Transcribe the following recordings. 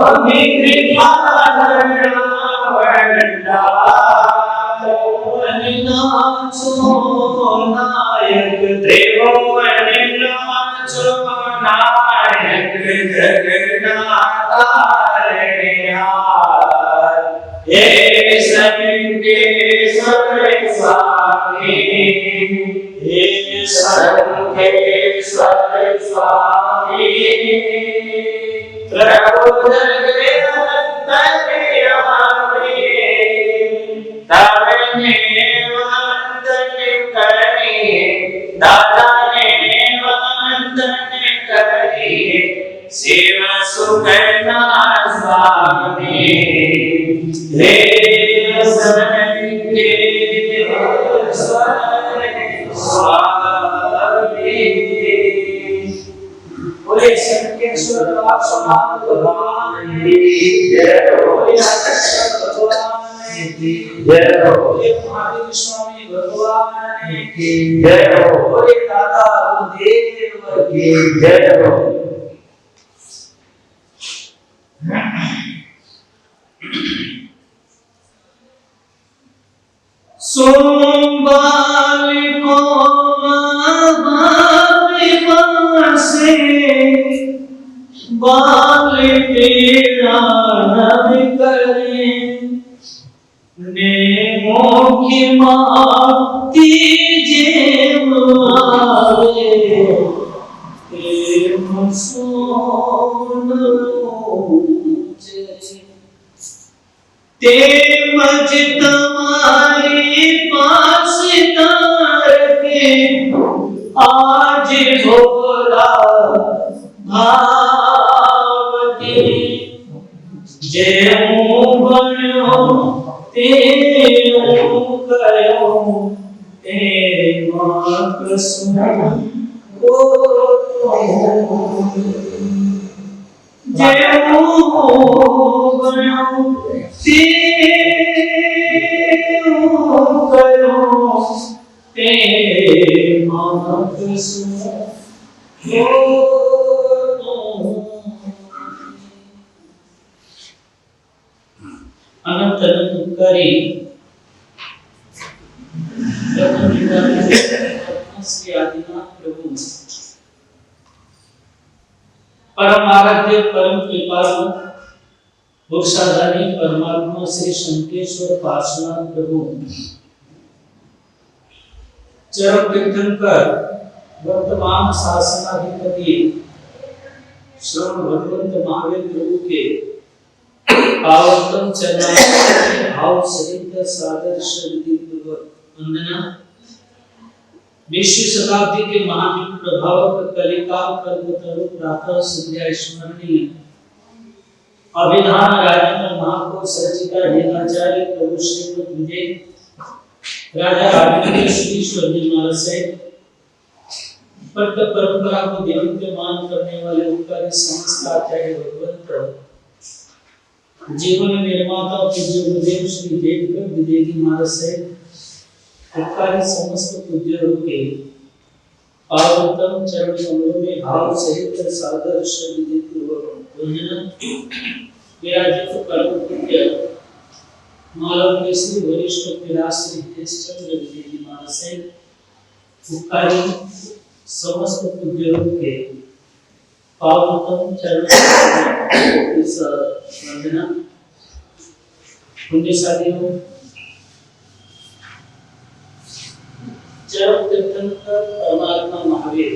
हमें कृपा करना नाचो नायक त्रिभुवन नाचो नायक जगन्नाथ हे सबके सब स्वामी हे सबके सब स्वामी प्रभु जगन्नाथ तब ने वंदन करिए दादा ने वंदन करिए शिव सुखना स्वामी हे सबके स्वामी बोले शंकेश्वर भगवान की जय बोले भगवान की जय बोले महावीर स्वामी भगवान की जय बोले दादा गुरुदेव की जय सोमवार को से बाल तेरा नम करे नेमों की माती जेम आवे तेम सोन तेमज तुम्हारे पास तार के आज भोला भावती जय बनो तेऊ करो तेरे मां कसम को जय बनो तेऊ करो तेरे मां कसम अनंत अनंतकारी श्री आदिनाथ प्रभु परम आराध्य परम कृपालु मोक्षाधारी परमात्मा श्री शंकेश्वर पार्श्वनाथ प्रभु चरण कीर्तन कर वर्तमान शासनाधिपति श्रवण भगवंत महावीर प्रभु के पावन चरण भाव सहित सादर श्रद्धा पूर्वक वंदना। विश्व शताब्दी के महान प्रभावक कलिकाल कल्पतरु प्रातः संध्या स्मरणीय अभिधान राजेंद्र महापौर सचिता हेमाचार्य प्रभु श्रीमद विजय राजा राजेंद्र श्री स्वर्गीय महाराज से पट्ट परंपरा को देवत्वमान करने वाले उपकारी समस्त आचार्य भगवंत जीवन निर्माता पूज्य गुरुदेव श्री देवकर विदेही महाराज से उपकारी समस्त पूज्य के पावनतम चरण कमलों में भाव सहित सादर श्रद्धा पूर्वक वंदना। विराजित परम पूज्य मालव के श्री वरिष्ठ पिलास श्री देशचंद्र विदेही महाराज से उपकारी समस्त पूज्य के पावनतम चरण वंदना। पुण्य साथियों चरण कीर्तन कर परमात्मा महावीर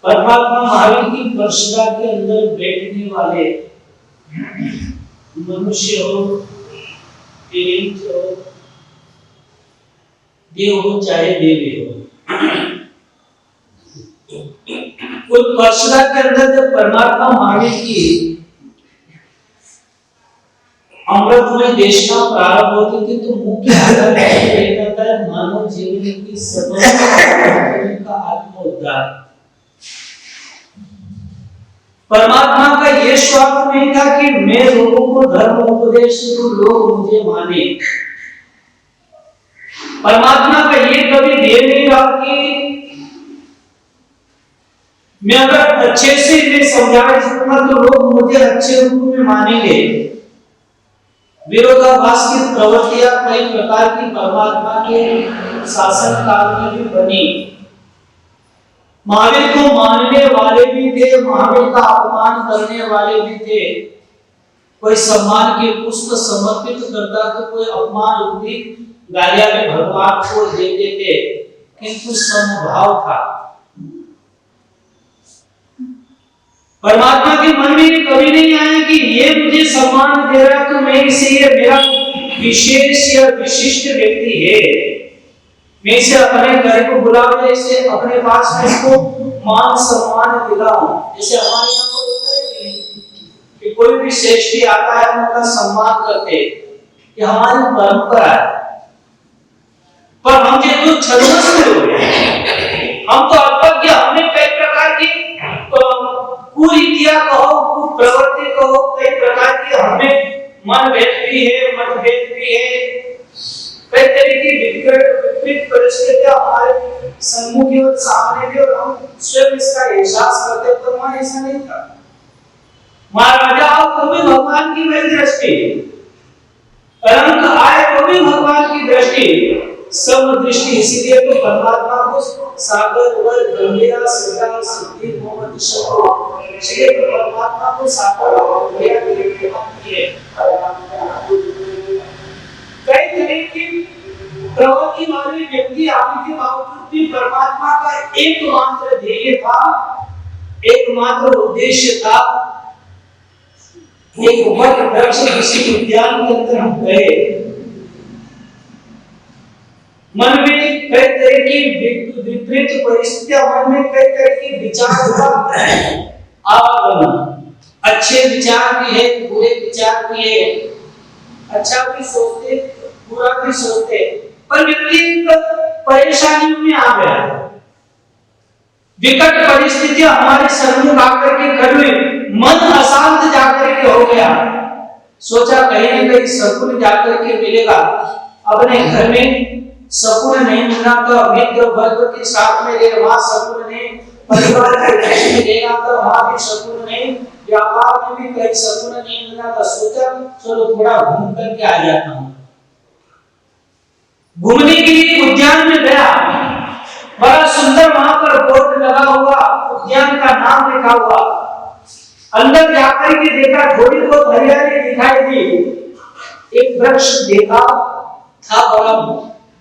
परमात्मा महावीर की वर्षगा के अंदर बैठने वाले मनुष्य हो देव हो चाहे देवी हो उस वर्षगा के अंदर जब परमात्मा महावीर की अमृतमय देशना प्रारंभ होती थी तो मुख्य आधार रहता है मानव जीवन की सफल का आत्म उद्धार। परमात्मा का ये स्वार्थ नहीं था कि मैं लोगों को धर्म उपदेश तो लोग मुझे माने। परमात्मा का ये कभी ध्येय नहीं रहा कि मैं अगर अच्छे से इन्हें समझा सकूंगा तो लोग मुझे अच्छे रूप में मानेंगे। विरोधाभास की प्रवृत्तियां कई प्रकार की परमात्मा के शासन काल में भी बनी। महावीर को मानने वाले भी थे, महावीर का अपमान करने वाले भी थे। कोई सम्मान के पुष्प समर्पित करता तो कोई अपमान रूपी गालियां में भगवान को देते थे, किंतु समभाव था। परमात्मा के मन में कभी नहीं आया कि ये मुझे सम्मान दे रहा तो मैं इसे, ये मेरा विशेष या विशिष्ट व्यक्ति है, मैं इसे अपने घर को बुलाऊं, इसे अपने पास में इसको मान सम्मान दिलाऊं। जैसे हमारे यहाँ पर होता है कि कोई भी श्रेष्ठी आता है उनका सम्मान करते, ये हमारी परंपरा है। पर हम जो छद्मस्त लोग हैं, हम तो अल्पज्ञ, हमने कई प्रकार की कुरीतियां कहो, कुप्रवृत्ति कहो, कई प्रकार की हमें मनभेद भी है, मतभेद भी है, कई तरह की विपरीत परिस्थितियां हमारे सम्मुख और सामने भी, और हम स्वयं इसका एहसास करते, पर वहां ऐसा नहीं था। महाराजा आओ तो भी भगवान की वही दृष्टि, रंग आए तो भी भगवान की दृष्टि, सम दृष्टि। इसीलिए तो परमात्मा को सागर वर गंभीरा सदा सिद्धि मोहम्मद शब्द, इसलिए तो परमात्मा को सागर वर गंभीरा किए। कई तरह की प्रवृत्ति वाले व्यक्ति आने के बावजूद भी परमात्मा का एकमात्र ध्येय था, एकमात्र उद्देश्य था। एक वट वृक्ष किसी उद्यान के अंदर हम गए, मन में कई तरह की विपरीत परिस्थितियां, मन में कई तरह की विचार का आगमन, अच्छे विचार भी है, बुरे विचार भी है, अच्छा भी सोचते, बुरा भी सोचते, पर व्यक्ति परेशानियों में आ गया। विकट परिस्थितियां हमारे सम्मुख आकर के खड़ी, मन अशांत जाकर के हो गया। सोचा कहीं न कहीं सकून जाकर के मिलेगा, अपने घर में सकून नहीं मिला तो मित्र वर्ग के साथ में रहे, वहां सकून नहीं, परिवार के बीच में रहेगा तो वहां भी सकून नहीं, व्यापार में भी कहीं सकून नहीं मिला तो सोचा चलो थोड़ा घूम करके आ जाता हूं। घूमने के लिए उद्यान में गया, बड़ा सुंदर वहां पर बोर्ड लगा हुआ, उद्यान का नाम लिखा हुआ। अंदर जाकर के देखा, थोड़ी बहुत हरियाली दिखाई दी, एक वृक्ष देखा था, बड़ा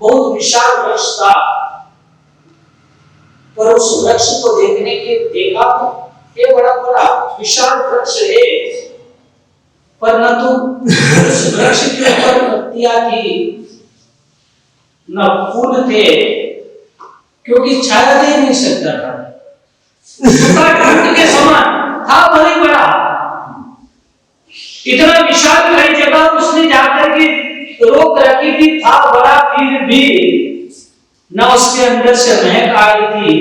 बहुत विशाल वृक्ष था, पर उस वृक्ष को देखने के देखा ये बड़ा विशाल वृक्ष है, पर न तो उस वृक्ष के ऊपर पत्तियां थी, न फूल थे, क्योंकि छाया दे नहीं सकता था, के समान था, बड़ी बड़ा इतना विशाल कई जगह उसने जाकर के रोक रखी थी, था बड़ा, फिर भी न उसके अंदर से महक आ रही थी,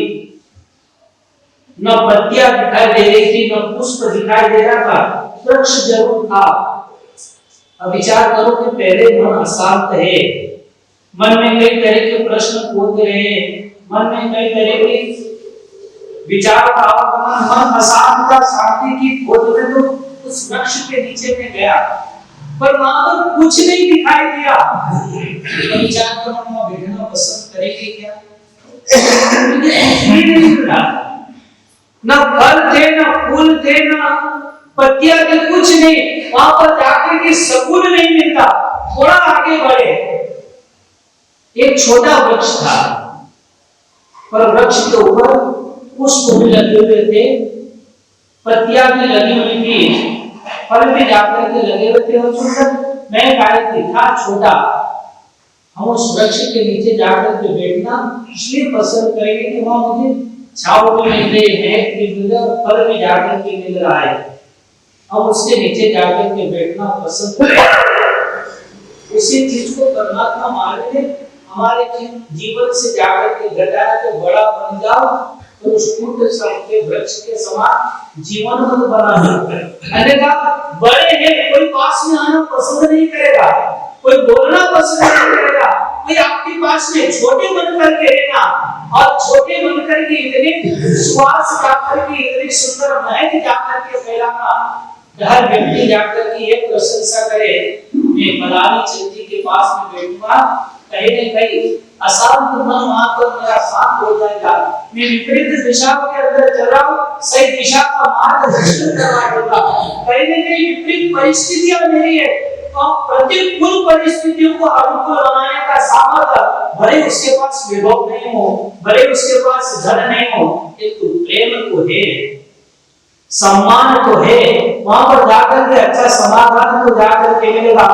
न पत्तियां दिखाई दे रही थी, न पुष्प दिखाई दे रहा था, वृक्ष जरूर था। अब विचार करो कि पहले मन अशांत है, मन में कई तरह के प्रश्न कूद रहे, मन में कई तरह के विचार का आवागमन, मन अशांत था, शांति की खोज में तो उस वृक्ष के नीचे में गया, पर वहां पर कुछ नहीं दिखाई दिया। विचार करो वहां बैठना पसंद करेंगे क्या? न फल थे, न फूल थे, न पत्तियां थे, कुछ नहीं, वहां पर जाकर के सकून नहीं मिलता। थोड़ा आगे बढ़े, एक छोटा वृक्ष था, पर वृक्ष के ऊपर पुष्प भी लगे हुए थे, पत्तियां भी लगी हुई थी, फल भी जाकर के लगे हुए थे, और सुंदर महक आ रही थी, था छोटा। हम उस वृक्ष के नीचे जाकर के बैठना इसलिए पसंद करेंगे कि वहां मुझे छांव भी मिल रही है, फल भी जाकर के मिल रहा है, हम उसके नीचे जाकर के बैठना पसंद करेंगे। इसी चीज को परमात्मा माने हमारे जीवन से जाकर के घटाया तो बड़ा बन जाओ, तो उस के वृक्ष के समान जीवन मत बनाना। अन्यथा बड़े हैं, कोई पास में आना पसंद नहीं करेगा, कोई बोलना पसंद नहीं करेगा, कोई आपके पास में छोटे मन करके रहना और छोटे मन करके इतने सुवास प्राप्त करके इतने सुंदर महक जाकर के फैलाना, हर व्यक्ति जाकर के ये प्रशंसा करे मैं फलानी चंदी के पास में बैठूंगा, कहीं न कहीं अशांत मन वहां पर मेरा शांत हो जाएगा, मैं विपरीत दिशा के अंदर चल रहा हूं, सही दिशा का मार्गदर्शन करवा दूंगा, कहीं न कहीं विपरीत परिस्थितियां मेरी है तो प्रतिकूल परिस्थितियों को अनुकूल बनाने का सामर्थ्य, भले उसके पास विभव नहीं हो, भले उसके पास धन नहीं हो, किंतु प्रेम तो है, सम्मान तो है, वहां पर जाकर के अच्छा समाधान तो जाकर के मिलेगा।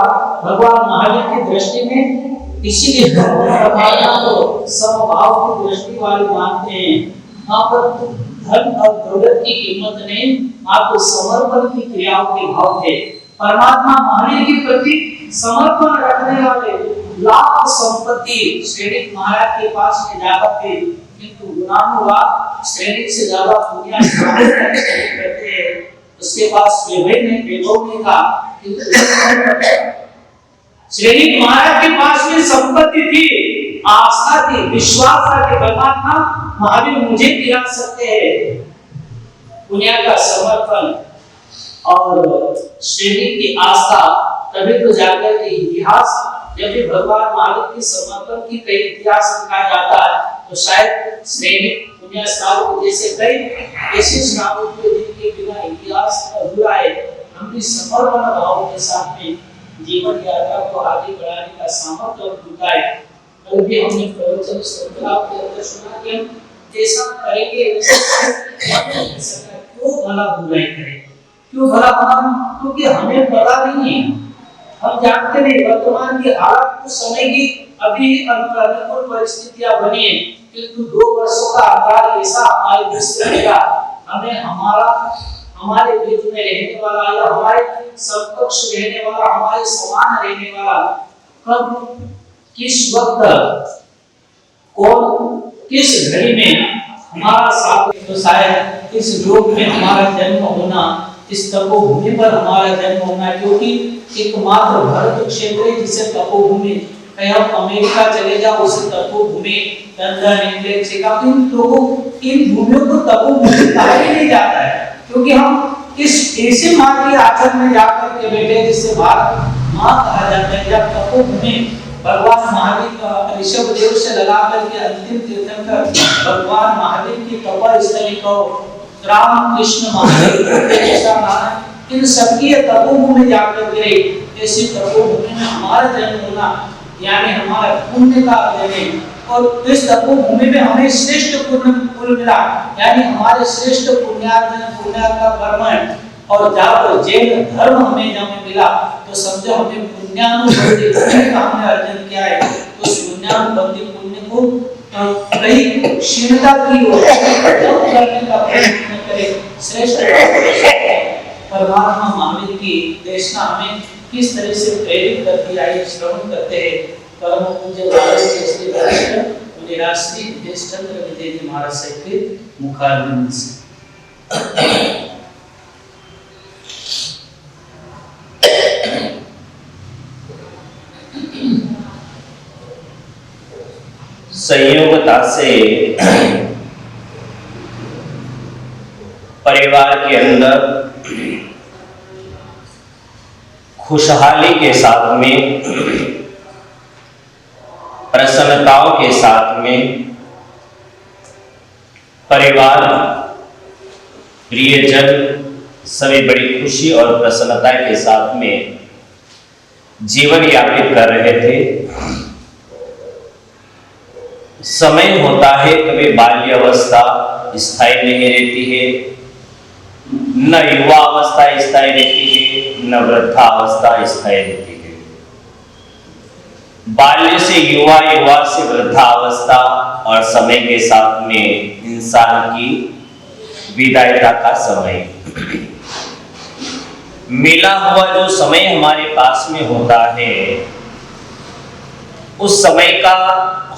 भगवान महावीर की दृष्टि में इसीलिए परमात्मा को समभाव की दृष्टि वाली मानते हैं। वहां पर धन और दौलत की कीमत नहीं, आपको समर्पण की क्रियाओं के भाव है। परमात्मा महावीर के प्रति समर्पण रखने वाले लाख संपत्ति श्रीनिक महाराज के पास में जाकर के, किंतु गुणानुवाद श्रेणी से ज्यादा पुण्य करते हैं, उसके पास वैभव नहीं था, किंतु श्रेणी महाराज के पास में संपत्ति थी, आस्था थी, विश्वास था कि परमात्मा महावीर मुझे गिरा सकते हैं। पुण्य का समर्पण और श्रेणी की आस्था, तभी तो जाकर के इतिहास, जब भी भगवान महावीर की समर्पण की कई इतिहास लिखा जाता है तो शायद श्रेणी पुण्य श्रावक जैसे कई ऐसे श्रावक के जिनके बिना इतिहास अधूरा है, हम भी समर्पण भाव के साथ में जीवन यात्रा को आगे बढ़ाने का सामर्थ्य और जुटाए। कल भी हमने प्रवचन श्रृंखला के अंदर सुना कि हम जैसा करेंगे क्यों भला बुराई करें, क्यों भला हम, क्योंकि हमें पता नहीं है, हम जानते नहीं वर्तमान की हालत कुछ समय की अभी अनुकूल परिस्थितियां बनी है, किंतु 2 वर्षों का अंतराल ऐसा हमारे बीच रहेगा, हमें हमारे बीच में रहने वाला या हमारे समकक्ष रहने वाला, हमारे समान रहने वाला कब किस वक्त कौन किस घड़ी में हमारा साथ, तो शायद इस लोक में हमारा जन्म होना, इस तपोभूमि पर हमारा जन्म होना, क्योंकि एकमात्र भारत क्षेत्र है जिसे तपोभूमि, कहीं हम अमेरिका चले जाओ उसे तपोभूमि, लंदन, इंग्लैंड, शिकागो, इन भूमियों को तपोभूमि कहा ही नहीं जाता है, क्योंकि हम इस ऐसे माँ के आचरण में जाकर के बैठे जिससे भारत माँ कहा जाता है। जब तपोभूमि भगवान महावीर का ऋषभ देव से लगा करके अंतिम तीर्थंकर भगवान महावीर की तपस्थली को राम कृष्ण महावीर इन सबकी तपोभूमि जाकर गिरे, ऐसी तपोभूमि में हमारा जन्म होना यानी हमारा पुण्य का जन्म, और इस तपोभूमि में हमें श्रेष्ठ पुण्य मिला, यानी हमारे श्रेष्ठ पुण्य का कर्म है, और जब जैन धर्म हमें जब मिला तो समझो हमें पुण्यानुबंधी पुण्य का हमने अर्जन किया है, तो उस पुण्यानुबंधी पुण्य को कई क्षीणता की करने का प्रयत्न करें। श्रेष्ठ परमात्मा महावीर की देशना हमें किस तरह से प्रेरित करती आई, श्रवण करते हैं। परम पूज्य श्री राष्ट्रीय देशचंद्र विजय जी महाराज साहब के मुखारविंद से संयोगता से परिवार के अंदर खुशहाली के साथ में, प्रसन्नताओं के साथ में परिवार, प्रियजन सभी बड़ी खुशी और प्रसन्नता के साथ में जीवन यापित कर रहे थे। समय होता है, कभी बाल्य अवस्था स्थायी नहीं रहती है, न युवा अवस्था स्थायी रहती है, न वृद्धावस्था स्थायी रहती है। बाल्य से युवा, युवा से वृद्धावस्था और समय के साथ में इंसान की विदायता का समय। मिला हुआ जो समय हमारे पास में होता है, उस समय का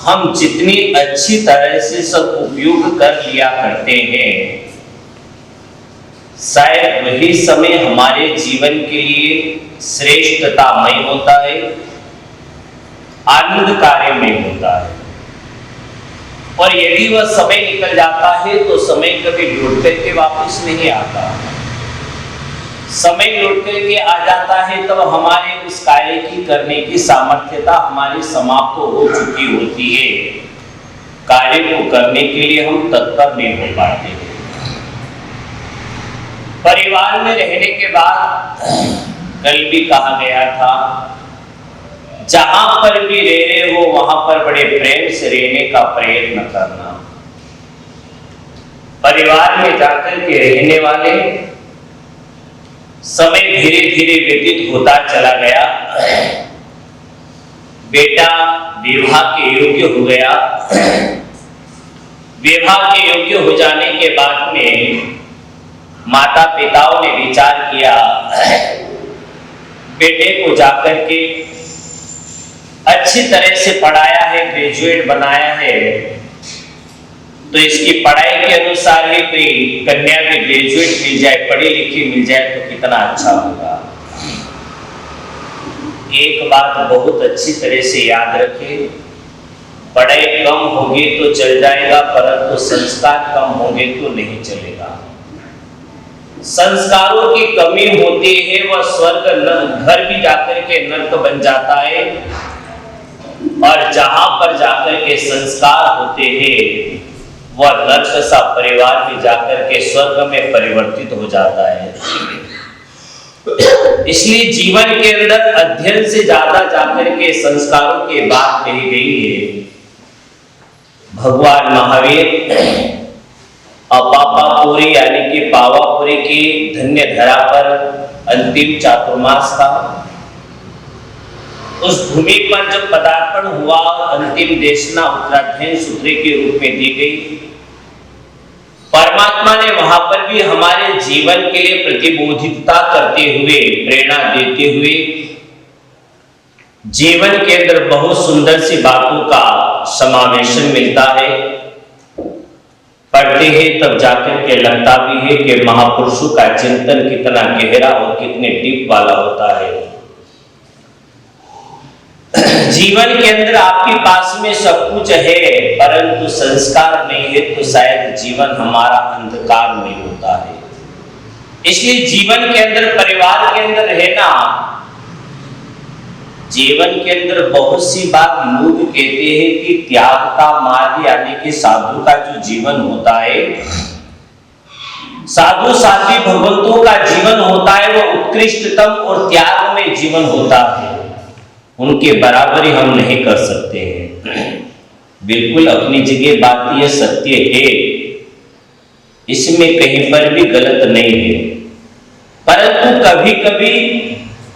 हम जितनी अच्छी तरह से सब उपयोग कर लिया करते हैं, शायद वही समय हमारे जीवन के लिए श्रेष्ठतामय होता है। आनंदकारी में होता है। और यदि वह समय निकल जाता है तो समय कभी लौट करके वापस नहीं आता। समय लौट करके आ जाता है तब हमारे उस कार्य की करने की सामर्थ्यता हमारी समाप्त हो चुकी होती है। कार्य को करने के लिए हम तत्पर नहीं हो पाते हैं। परिवार में रहने के बाद कल भी कहा गया था, जहां पर भी रह रहे हो वहां पर बड़े प्रेम से रहने का प्रयत्न करना। परिवार में जाकर के रहने वाले समय धीरे धीरे व्यतीत होता चला गया। बेटा विवाह के योग्य हो गया। विवाह के योग्य हो जाने के बाद में माता पिताओं ने विचार किया, बेटे को जाकर के अच्छी तरह से पढ़ाया है, ग्रेजुएट बनाया है, तो इसकी पढ़ाई के अनुसार ही कोई कन्या भी ग्रेजुएट मिल जाए, पढ़ी लिखी मिल जाए तो कितना अच्छा होगा। एक बात बहुत अच्छी तरह से याद रखें, पढ़ाई कम होगी तो चल जाएगा, परंतु संस्कार कम होंगे तो नहीं चलेगा। संस्कारों की कमी होती है, वह स्वर्ग घर भी जाकर के नर्क बन जाता है, और जहां पर जाकर के संस्कार होते हैं वह नर्क सा परिवार भी जाकर के स्वर्ग में परिवर्तित हो जाता है। इसलिए जीवन के अंदर अध्ययन से ज्यादा जाकर के संस्कारों की बात कही गई है। भगवान महावीर अपापापुरी यानी कि पावापुरी की धन्य धरा पर अंतिम चातुर्मास था। उस भूमि पर जब पदार्पण हुआ, अंतिम देशना उत्तराध्ययन सूत्र के रूप में दी गई। परमात्मा ने वहां पर भी हमारे जीवन के लिए प्रतिबोधितता करते हुए, प्रेरणा देते हुए जीवन के अंदर बहुत सुंदर सी बातों का समावेशन मिलता है। पढ़ते हैं तब जाकर के लगता भी है कि महापुरुषों का चिंतन कितना गहरा और कितने डीप वाला होता है। जीवन के अंदर आपके पास में सब कुछ है, परंतु संस्कार नहीं है तो शायद जीवन हमारा अंधकार में होता है। इसलिए जीवन के अंदर, परिवार के अंदर रहना, जीवन के अंदर बहुत सी बार लोग कहते हैं कि त्याग का मार्ग यानी कि साधु का जो जीवन होता है, साधु साध्वी भगवंतों का जीवन होता है, वह उत्कृष्टतम और त्याग में जीवन होता है। उनके बराबरी हम नहीं कर सकते हैं। बिल्कुल अपनी जगह बात यह सत्य है, इसमें कहीं पर भी गलत नहीं है, परंतु कभी कभी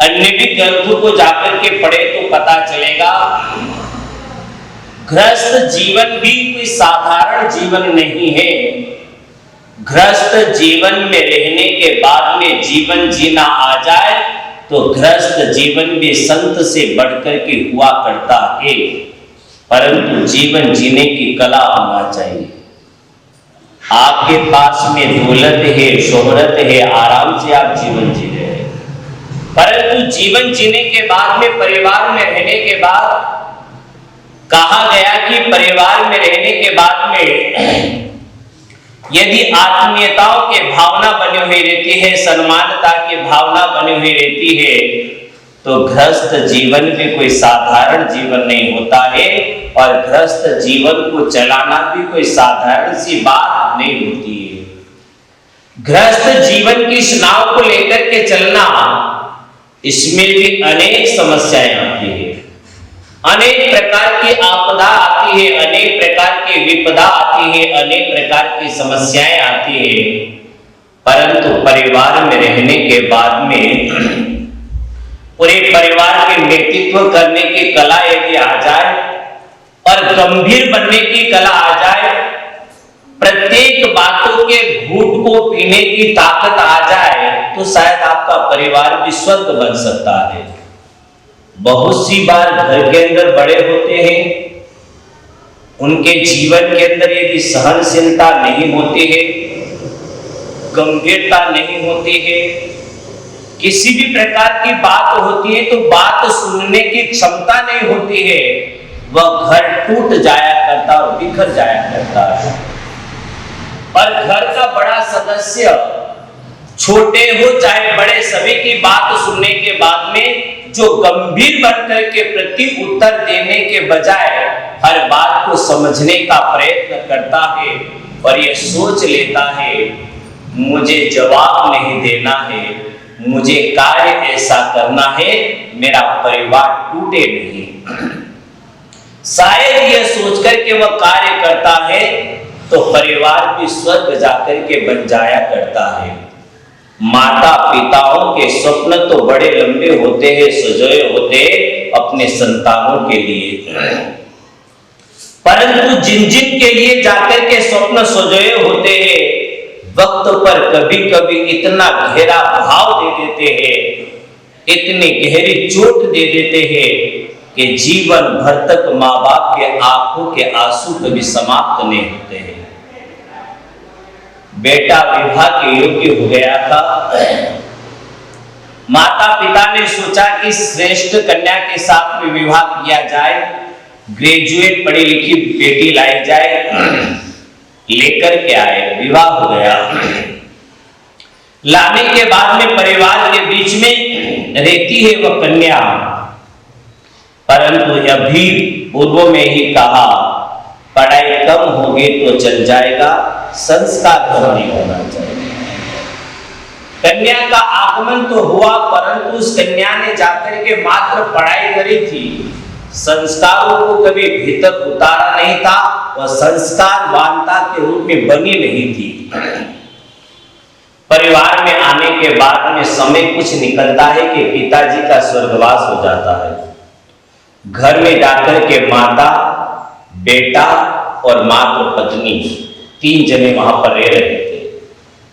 अन्य भी ग्रंथों को जाकर के पढ़े तो पता चलेगा गृहस्थ जीवन भी कोई साधारण जीवन नहीं है। गृहस्थ जीवन में रहने के बाद में जीवन जीना आ जाए तो गृहस्थ जीवन भी संत से बढ़कर के हुआ करता है, परंतु जीवन जीने की कला होना चाहिए। आपके पास में दौलत है, शोहरत है, आराम से आप जीवन जी रहे हैं, परंतु जीवन जीने के बाद में, परिवार में रहने के बाद कहा गया कि परिवार में रहने के बाद में यदि आत्मीयताओं की भावना बनी हुई रहती है, सम्मानता की भावना बनी हुई रहती है, तो गृहस्थ जीवन भी कोई साधारण जीवन नहीं होता है, और गृहस्थ जीवन को चलाना भी कोई साधारण सी बात नहीं होती है। गृहस्थ जीवन की इस नाव को लेकर के चलना, इसमें भी अनेक समस्याएं आती है, अनेक प्रकार की आपदा आती है, अनेक प्रकार की विपदा आती है, अनेक प्रकार की समस्याएं आती है, परंतु परिवार में रहने के बाद में पूरे परिवार के नेतृत्व करने की कला यदि आ जाए और गंभीर बनने की कला आ जाए, प्रत्येक बातों के घूंट को पीने की ताकत आ जाए, तो शायद आपका परिवार भी स्वर्ग बन सकता है। बहुत सी बार घर के अंदर बड़े होते हैं, उनके जीवन के अंदर यदि सहनशीलता नहीं होती है, गंभीरता नहीं होती है, किसी भी प्रकार की बात होती है तो बात सुनने की क्षमता नहीं होती है, वह घर टूट जाया करता और बिखर जाया करता है। और घर का बड़ा सदस्य, छोटे हो चाहे बड़े, सभी की बात सुनने के बाद में जो गंभीर बनकर के प्रति उत्तर देने के बजाय हर बात को समझने का प्रयत्न करता है और यह सोच लेता है मुझे जवाब नहीं देना है, मुझे कार्य ऐसा करना है मेरा परिवार टूटे नहीं। शायद यह सोचकर के वह कार्य करता है तो परिवार भी स्वर्ग जाकर के बन जाया करता है। माता पिताओं के स्वप्न तो बड़े लंबे होते हैं, सजोए होते अपने संतानों के लिए, परंतु जिन जिन के लिए जाकर के स्वप्न सजोए होते हैं, वक्त पर कभी कभी इतना गहरा भाव दे देते हैं, इतनी गहरी चोट दे देते हैं कि जीवन भर तक माँ बाप के आंखों के आंसू कभी समाप्त नहीं होते हैं। बेटा विवाह के योग्य हो गया था, माता पिता ने सोचा कि श्रेष्ठ कन्या के साथ में विवाह किया जाए, ग्रेजुएट पढ़ी लिखी बेटी लाई जाए, लेकर के आए, विवाह हो गया। लाने के बाद में परिवार के बीच में रहती है वह कन्या, परंतु अभी पूर्व में ही कहा पढ़ाई कम होगी तो चल जाएगा, संस्कार कम नहीं होना चाहिए। कन्या का आगमन तो हुआ, परंतु उस कन्या ने जाकर के मात्र पढ़ाई करी थी, संस्कारों को कभी भीतर उतारा नहीं था, वह संस्कारवानता के रूप में बनी नहीं थी। परिवार में आने के बाद में समय कुछ निकलता है कि पिताजी का स्वर्गवास हो जाता है। घर में जाकर के माता, बेटा और मात्र पत्नी, 3 जने वहां पर रह रहे थे।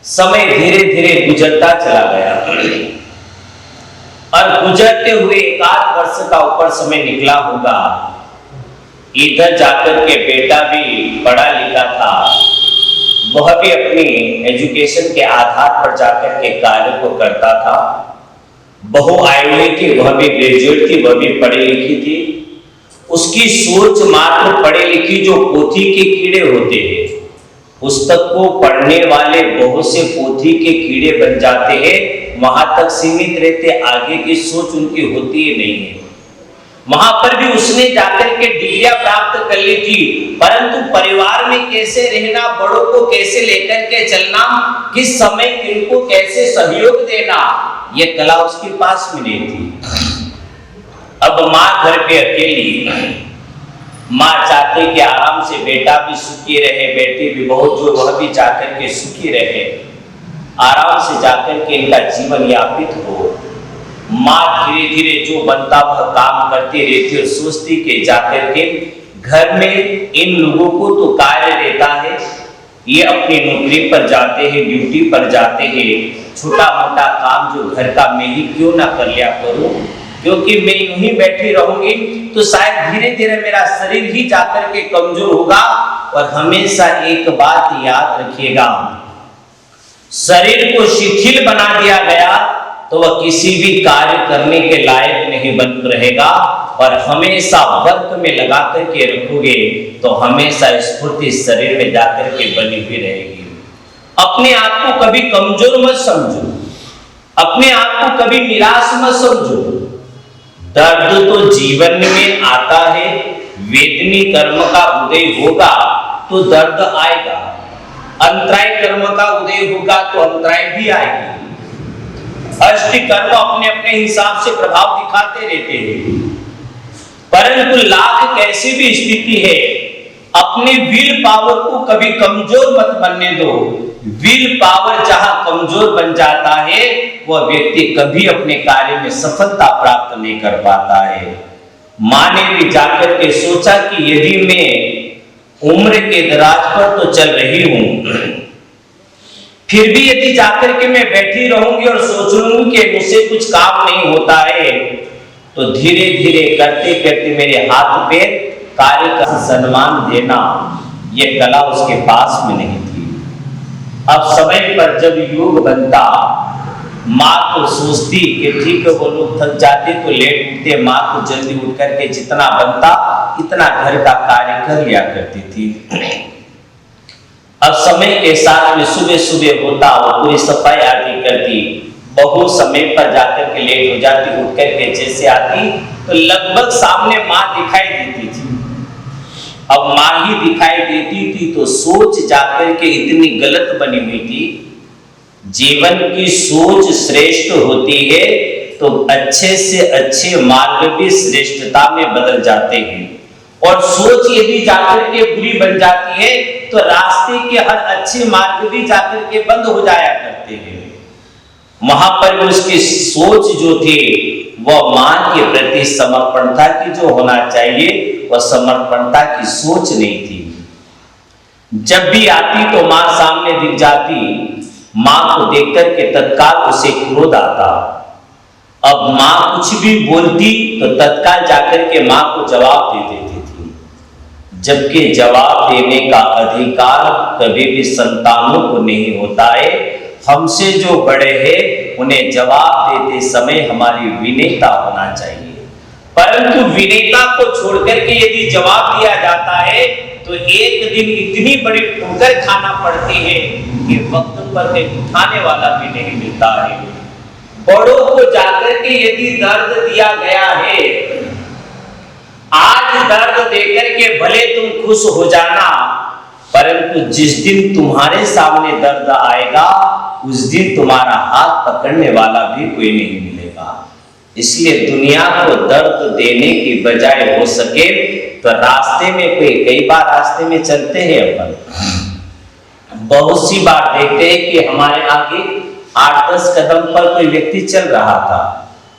समय धीरे धीरे गुजरता चला गया और गुजरते हुए 1-8 वर्ष का ऊपर समय निकला होगा। इधर जाकर के बेटा भी पढ़ा लिखा था, वह भी अपनी एजुकेशन के आधार पर जाकर के कार्य को करता था। बहू आई हुई थी, वह भी ग्रेजुएट थी, वह भी पढ़ी लिखी थी। उसकी सोच मात्र पढ़े लिखी जो पोथी के कीड़े होते हैं, पुस्तक को पढ़ने वाले बहुत से पोथी के कीड़े बन जाते हैं, वहां तक सीमित रहते, आगे की सोच उनकी होती ही नहीं है। वहां पर भी उसने जाकर के डिग्रियां प्राप्त कर ली थी, परंतु परिवार में कैसे रहना, बड़ों को कैसे लेकर के चलना, किस समय किनको कैसे सहयोग देना, यह कला उसके पास में नहीं थी। अब माँ घर पे अकेली, माँ चाहती कि आराम से बेटा भी सुखी रहे, बेटी भी बहुत जो वह भी जाकर के सुखी रहे, आराम से जाकर के इनका जीवन यापित हो। माँ धीरे धीरे जो बनता वह काम करती रहती और सोचती कि जाकर के घर में इन लोगों को तो कार्य रहता है, ये अपनी नौकरी पर जाते हैं, ड्यूटी पर जाते हैं, छोटा मोटा काम जो घर का मैं ही क्यों ना कर लिया करूं, क्योंकि मैं यूं ही बैठी रहूंगी तो शायद धीरे धीरे मेरा शरीर ही जाकर के कमजोर होगा। और हमेशा एक बात याद रखिएगा, शरीर को शिथिल बना दिया गया तो वह किसी भी कार्य करने के लायक नहीं बन रहेगा, और हमेशा वर्क में लगा करके रखोगे तो हमेशा स्फूर्ति शरीर में जाकर के बनी हुई रहेगी। अपने आप को कभी कमजोर मत समझो, अपने आप को कभी निराश मत समझो। दर्द तो जीवन में आता है, वेदनी कर्म का उदय होगा तो दर्द आएगा, अंतराय कर्म का उदय होगा तो अंतराय भी आएगी। अष्ट कर्म अपने अपने हिसाब से प्रभाव दिखाते रहते हैं, परंतु लाख कैसी भी स्थिति है, अपने विल पावर को कभी कमजोर मत बनने दो। विल पावर जहां कमजोर बन जाता है वह व्यक्ति कभी अपने कार्य में सफलता प्राप्त नहीं कर पाता है। मां ने भी जाकर के सोचा कि यदि मैं उम्र के दराज पर तो चल रही हूं, फिर भी यदि जाकर के मैं बैठी रहूंगी और सोच लूंगी कि मुझसे कुछ काम नहीं होता है, तो धीरे धीरे करते करते मेरे हाथ पे कार्य का सम्मान देना, यह कला उसके पास में नहीं थी। अब समय पर जब योग बनता माँ तो सोचती कि ठीक है वो लोग थक जाते तो लेट उठते, माँ तो जल्दी उठ करके जितना बनता इतना घर का कार्य कर लिया करती थी। अब समय के साथ में सुबह सुबह होता वो पूरी सफाई आदि करती, बहू समय पर जाकर के लेट हो जाती, उठ करके जैसे आती तो लगभग सामने माँ दिखाई देती थी। अब माँ ही दिखाई देती थी तो सोच जाकर के इतनी गलत बनी हुई थी। जीवन की सोच श्रेष्ठ होती है तो अच्छे से अच्छे मार्ग भी श्रेष्ठता में बदल जाते हैं, और सोच यदि जाकर के बुरी बन जाती है तो रास्ते के हर अच्छे मार्ग भी जाकर के बंद हो जाया करते हैं। वहां पर उसकी सोच जो थी वह मां के प्रति समर्पणता की जो होना चाहिए वह समर्पणता की सोच नहीं थी। जब भी आती तो मां सामने दिख जाती, मां को देखकर के तत्काल उसे क्रोध आता। अब मां कुछ भी बोलती तो तत्काल जाकर के मां को जवाब दे देती थी, जबकि जवाब देने का अधिकार कभी भी संतानों को नहीं होता है। हमसे जो बड़े हैं उन्हें जवाब देते समय हमारी विनयता होना चाहिए, परंतु विनयता को छोड़कर के यदि जवाब दिया जाता है तो एक दिन इतनी बड़ी ठोकर खाना पड़ती है कि वक्त पर कहीं उठाने वाला भी नहीं मिलता है। बड़ों को जाकर के यदि दर्द दिया गया है, आज दर्द देकर के भले तुम खुश हो जाना, परंतु जिस दिन तुम्हारे सामने दर्द आएगा उस दिन तुम्हारा हाथ पकड़ने वाला भी कोई नहीं मिलेगा। इसलिए दुनिया को दर्द देने की बजाय हो सके तो रास्ते में कई बार रास्ते में चलते हैं अपन, बहुत सी बार देखते हैं कि हमारे आगे 8-10 कदम पर कोई व्यक्ति चल रहा था,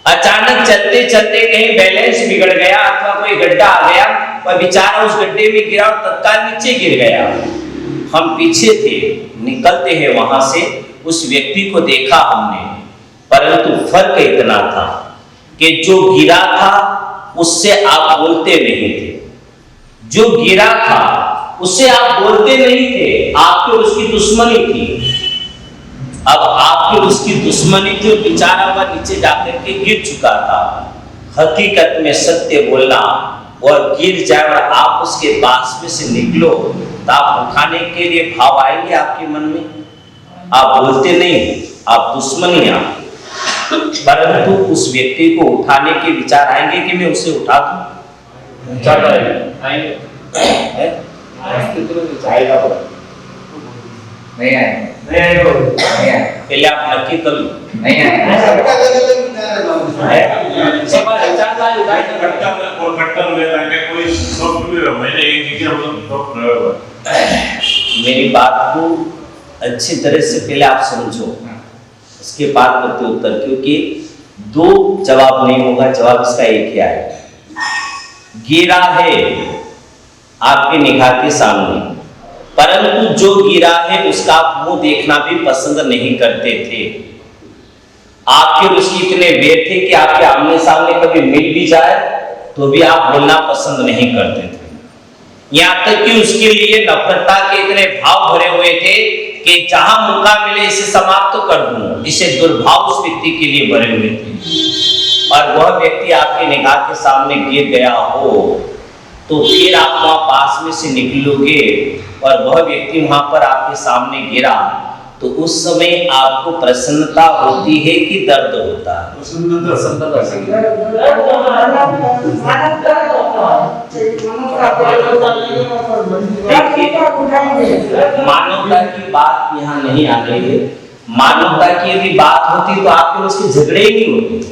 अचानक चलते चलते कहीं बैलेंस बिगड़ गया अथवा कोई गड्ढा आ गया और बेचारा उस गड्ढे में गिरा और तत्काल नीचे गिर गया। हम पीछे थे, निकलते हैं वहां से, उस व्यक्ति को देखा हमने, परंतु फर्क इतना था कि जो गिरा था उससे आप बोलते नहीं थे, जो गिरा था उससे आप बोलते नहीं थे, आपके उसकी दुश्मनी थी। अब आपके उसकी दुश्मनी थी, बेचारा वह नीचे जाकर के गिर चुका था। हकीकत में सत्य बोलना, और गिर जाए और आप उसके पास में से निकलो तो आप उठाने के लिए भाव आएंगे आपके मन में, आप बोलते नहीं, आप दुश्मनी आप, परंतु उस व्यक्ति को उठाने के विचार आएंगे कि मैं उसे उठा दूं, नहीं आए, पहले आप नक्की कर लो। नहीं मेरी बात को अच्छी तरह से पहले आप समझो, उसके बाद प्रत्युत्तर, क्योंकि दो जवाब नहीं होगा, जवाब इसका एक ही आएगा। गिरा है आपकी निगाह के सामने, परंतु जो गिरा है उसका आप मुंह देखना भी पसंद नहीं करते थे। आपके उसकी इतने वेर थे कि आपके आमने सामने कभी मिल भी जाए तो भी आप बोलना पसंद नहीं करते थे। यहाँ तक कि उसके लिए नफरता के इतने भाव भरे हुए थे कि जहां मौका मिले इसे समाप्त कर दूं, इसे दुर्भाव उस व्यक्ति के लिए भरे हुए थे। और वह व्यक्ति आपकी निगाह के सामने गिर गया हो तो फिर आप वहां पास में से निकलोगे और वह व्यक्ति वहां पर आपके सामने गिरा तो उस समय आपको प्रसन्नता होती है कि दर्द होता है? मानवता की बात यहाँ नहीं आ रही है। मानवता की यदि बात होती तो आपके उसके झगड़े ही नहीं होते।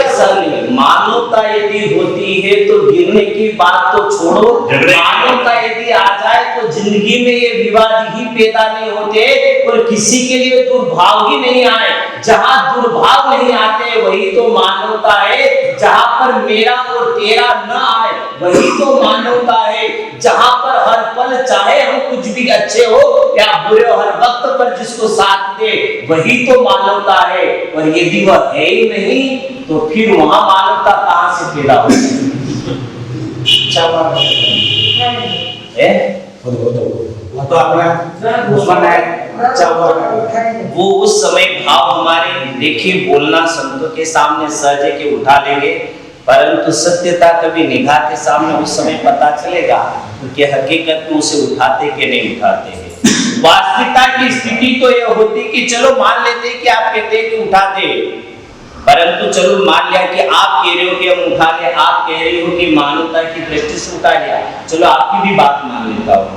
ऐसा नहीं, मानवता यदि होती है तो गिरने की बात तो छोड़ो, मानवता यदि आ जाए तो जिंदगी में ये विवाद ही पैदा नहीं होते और किसी के लिए दुर्भाव ही नहीं आए। जहां दुर्भाव नहीं आते वही तो मानवता है। जहां पर मेरा और तेरा न आए वही तो मानवता है। जहां पर हर पल चाहे हम कुछ भी अच्छे हो या बुरे हो, हर वक्त पर जिसको साथ दे वही तो मानवता है। और यदि वह है ही नहीं तो फिर वहां मानवता कहां से पैदा होगी? तो अपना दुश्मन है अच्छा हुआ वो उस समय भाव हमारे देखिए बोलना संतों के सामने सहज है कि उठा लेंगे, परंतु सत्यता कभी निगाह के सामने उस समय पता चलेगा कि हकीकत में उसे उठाते कि नहीं उठाते हैं। वास्तविकता की स्थिति तो यह होती कि चलो मान लेते कि आप कहते हैं कि उठा दे, परंतु चलो मान लिया कि आप कह रहे हो कि हम उठा ले, आप कह रहे हो कि मानवता की दृष्टि से उठा लिया, चलो आपकी भी बात मान लेता हूँ।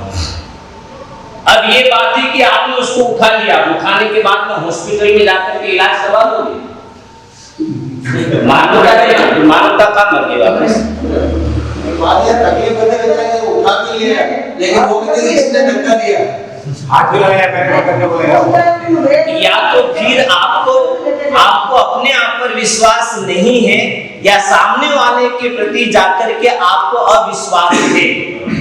अब ये बात है कि आपने उसको उठा लिया, उठाने के बाद में हॉस्पिटल में जाकर के इलाज करवा दोगे, मानवता का मर गई वापस। तकलीफ उठा भी लिया, लेकिन वो भी इसने धक्का दिया, हाथ भी लगाया पैर करके बोलेगा। या तो फिर आपको अपने आप पर विश्वास नहीं है, या सामने वाले के प्रति जाकर के आपको अविश्वास है,